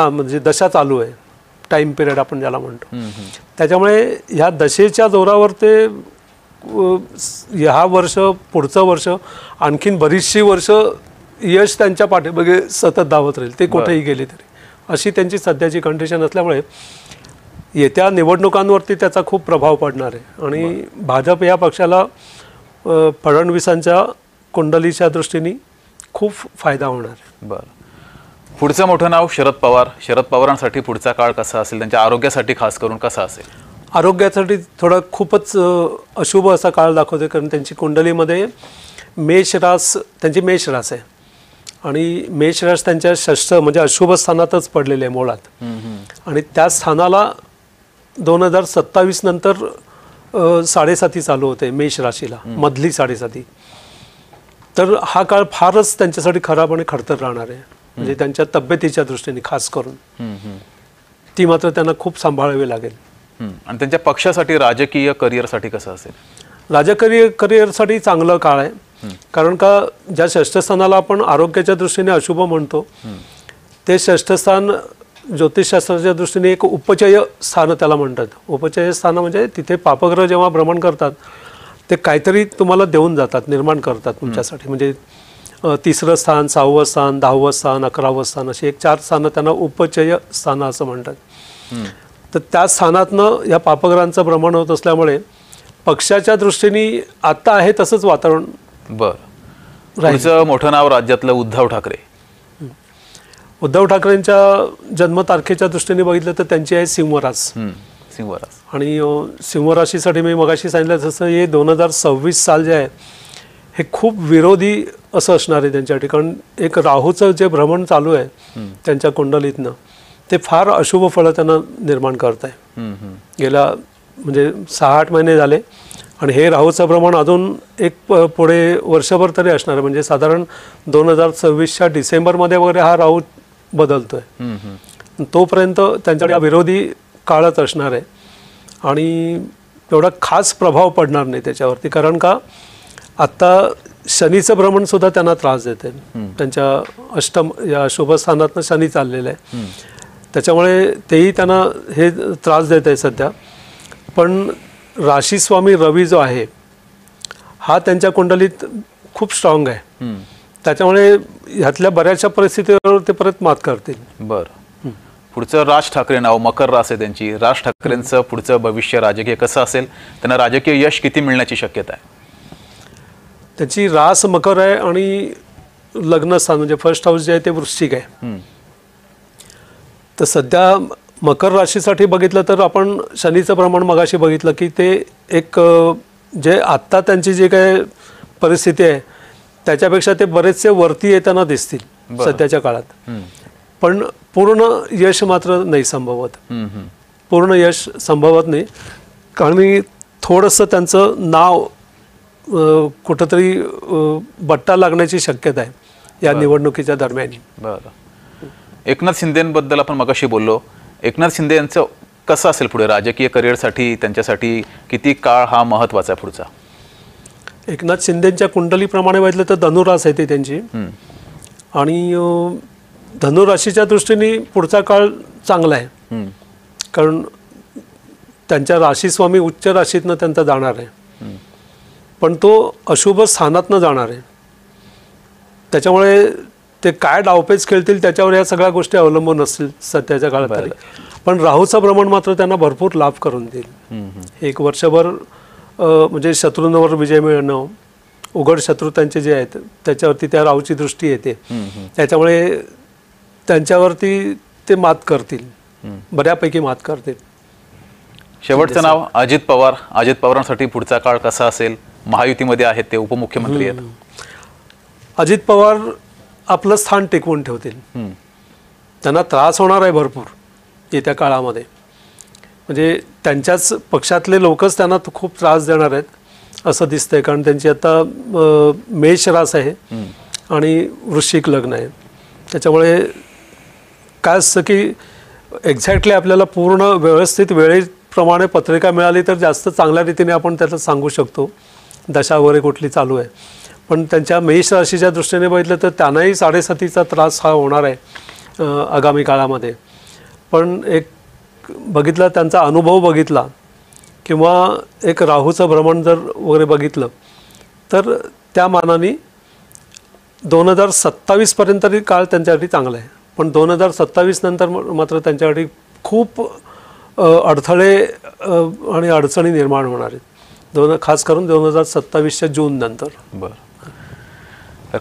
म्हणजे दशा चालू आहे, टाईम पिरियड आपण ज्याला म्हणतो. त्याच्यामुळे ह्या दशेच्या जोरावर ते ह्या वर्ष, पुढचं वर्ष, आणखीन बरीचशी वर्ष यश त्यांच्या पाठीमागे सतत धावत राहील, ते कुठेही गेले तरी. अशी त्यांची सध्याची कंडिशन असल्यामुळे येत्या निवडणुकांवरती त्याचा खूप प्रभाव पडणार आहे. आणि भाजप या पक्षाला फडणवीसांच्या कुंडलीच्या दृष्टीने खूप फायदा होणार आहे. बरं, पुढचं मोठं नाव शरद पवार. शरद पवारांसाठी पुढचा काळ कसा असेल? त्यांच्या आरोग्यासाठी खास करून कसा असेल? आरोग्यासाठी थोडा खूपच अशुभ असा काळ दाखवते, कारण त्यांची कुंडलीमध्ये मेष रास, त्यांची मेष रास आहे आणि मेष रास त्यांच्या षष्ठ म्हणजे अशुभ स्थानातच पडलेले आहे मुळात. आणि त्या स्थानाला 2027 नंतर 7.5 चालू होते मेष राशीला, मधली 7.5. तर हा काळ फारच त्यांच्यासाठी खराब आणि खडतर राहणार आहे, म्हणजे त्यांच्या तब्येतीच्या दृष्टीने खास करून ती मात्र त्यांना खूप सांभाळावी लागेल. आणि त्यांच्या पक्षासाठी, राजकीय करिअरसाठी कसं असेल? राजकीय करिअरसाठी चांगलं काळ आहे, कारण का ज्या षष्ठस्थानाला आपण आरोग्याच्या दृष्टीने अशुभ म्हणतो, ते षष्ठस्थान ज्योतिषशास्त्राच्या दृष्टीने एक उपचय स्थान त्याला म्हणतात. उपचय स्थान म्हणजे तिथे पापग्रह जेव्हा भ्रमण करतात ते काहीतरी तुम्हाला देऊन जातात, निर्माण करतात तुमच्यासाठी. म्हणजे 3रं स्थान, 6वं स्थान, 10वं स्थान, 11वं स्थान, अशी एक 4 स्थानं त्यांना उपचय स्थान असं म्हणतात. तर त्या स्थानातनं या पापग्रहांचं भ्रमण होत असल्यामुळे पक्षाच्या दृष्टीने आता आहे तसंच वातावरण. बरं, पुढचं मोठं नाव राज्यातलं उद्धव ठाकरे. उद्धव ठाकरेंच्या जन्मतारखेच्या दृष्टीने बघितलं तर त्यांची आहे सिंहरास. सिंहरास. आणि सिंहराशीसाठी मी मगाशी सांगितलं तसं हे 2026 साल जे आहे हे खूप विरोधी असं असणार आहे त्यांच्या ठिकाणी. एक राहूचं जे भ्रमण चालू आहे त्यांच्या कुंडलीतनं ते फार अशुभ फळं त्यांना निर्माण करत आहे. गेल्या म्हणजे 6-8 महिने झाले आणि हे राहूचं भ्रमण अजून एक पुढे वर्षभर तरी असणार आहे. म्हणजे साधारण 2026च्या डिसेंबरमध्ये वगैरे हा राहू बदलतोय. तोपर्यंत त्यांच्याकडे विरोधी काळच असणार आहे आणि एवढा खास प्रभाव पडणार नाही त्याच्यावरती, कारण का आत्ता शनीचं भ्रमणसुद्धा त्यांना त्रास देते. त्यांच्या अष्टम या शुभस्थानातनं शनी चाललेलं आहे, त्याच्यामुळे तेही त्यांना हे त्रास देत आहे सध्या. पण राशीस्वामी रवी जो आहे हा त्यांच्या कुंडलीत खूप स्ट्रॉंग आहे, त्याच्यामुळे ह्यातल्या बऱ्याचशा परिस्थितीवर ते परत मात करतील. बरं, पुढचं राज ठाकरे नाव, मकर रास आहे त्यांची. राज ठाकरेंचं पुढचं भविष्य राजकीय कसं असेल? त्यांना राजकीय यश किती मिळण्याची शक्यता आहे? त्याची रास मकर आहे आणि लग्नस्थान म्हणजे फर्स्ट हाऊस जे आहे ते वृश्चिक आहे. तर सध्या मकर राशीसाठी बघितलं तर आपण शनीचं प्रमाण मगाशी बघितलं की ते एक जे आत्ता त्यांची जी काय परिस्थिती आहे त्याच्यापेक्षा ते बरेचसे वरती येताना दिसतील सध्याच्या काळात. पण पूर्ण यश मात्र नाही संभवत. पूर्ण यश संभवत नाही, कारण थोडंसं त्यांचं नाव कुठंतरी बट्टा लागण्याची शक्यता आहे या निवडणुकीच्या दरम्यान. बरं, एकनाथ शिंदेबद्दल आपण मगाशी बोललो. एकनाथ शिंदे यांचं कसं असेल पुढे राजकीय करिअरसाठी? त्यांच्यासाठी किती काळ हा महत्त्वाचा आहे पुढचा? एकनाथ शिंदेच्या कुंडलीप्रमाणे बघितलं तर धनुरास आहे ते त्यांची, आणि धनुराशीच्या दृष्टीने पुढचा काळ चांगला आहे, कारण त्यांच्या राशीस्वामी उच्च राशीतनं त्यांचा जाणार आहे, पण तो अशुभ स्थानातनं जाणार आहे. त्याच्यामुळे ते काय डावपेच खेळतील त्याच्यावर या सगळ्या गोष्टी अवलंबून असतील सध्याच्या काळात तरी. पण राहूचं भ्रमण मात्र त्यांना भरपूर लाभ करून देईल. एक वर्षभर म्हणजे शत्रूंवर विजय मिळणं, उघड शत्रू त्यांचे जे आहेत त्याच्यावरती त्या राहूची दृष्टी येते, त्याच्यामुळे त्यांच्यावरती ते मात करतील, बऱ्यापैकी मात करतील. शेवटचं नाव अजित पवार. अजित पवारांसाठी पुढचा काळ कसा असेल? महायुतीमध्ये आहेत ते, उपमुख्यमंत्री आहेत. अजित पवार आपलं स्थान टिकवून ठेवतील. त्यांना त्रास होणार आहे भरपूर येत्या काळामध्ये, म्हणजे त्यांच्याच पक्षातले लोकच त्यांना खूप त्रास देणार आहेत असं दिसतंय, कारण त्यांची आता मेष रास आहे आणि वृश्चिक लग्न आहे. त्याच्यामुळे काय असतं की एक्झॅक्टली आपल्याला पूर्ण व्यवस्थित वेळेप्रमाणे पत्रिका मिळाली तर जास्त चांगल्या रीतीने आपण त्याला सांगू शकतो दशा वगैरे कुठली चालू आहे. पण त्यांच्या मेष राशीच्या दृष्टीने बघितलं तर त्यांनाही 7.5चा त्रास हा होणार आहे आगामी काळामध्ये. पण एक बघितला त्यांचा अनुभव बघितला किंवा एक राहूचं भ्रमण जर वगैरे बघितलं तर त्या मानाने 2027पर्यंत तरी काळ त्यांच्यासाठी चांगला आहे. पण 2027 नंतर मात्र त्यांच्यासाठी खूप अडथळे आणि अडचणी निर्माण होणार आहेत, खास करून 2027च्या जून नंतर. बरं,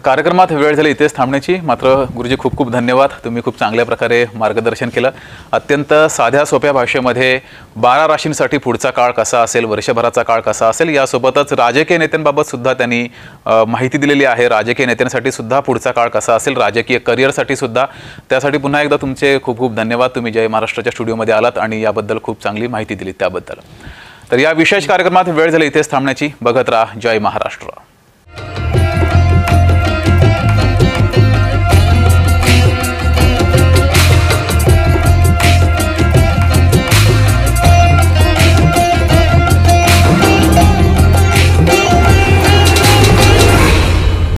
कार्यक्रमात वेळ झाली इथेच थांबण्याची. मात्र गुरुजी खूप खूप धन्यवाद. तुम्ही खूप चांगल्या प्रकारे मार्गदर्शन केलं. अत्यंत साध्या सोप्या भाषेमध्ये 12 राशींसाठी पुढचा काळ कसा असेल, वर्षभराचा काळ कसा असेल, यासोबतच राजकीय नेत्यांबाबत सुद्धा त्यांनी माहिती दिलेली आहे. राजकीय नेत्यांसाठी सुद्धा पुढचा काळ कसा असेल, राजकीय करिअरसाठी सुद्धा. त्यासाठी पुन्हा एकदा तुमचे खूप खूप धन्यवाद. तुम्ही जय महाराष्ट्राच्या स्टुडिओमध्ये आलात आणि याबद्दल खूप चांगली माहिती दिली त्याबद्दल. तर या विशेष कार्यक्रमात वेळ झाली इथेच थांबण्याची. बघत राहा जय महाराष्ट्र.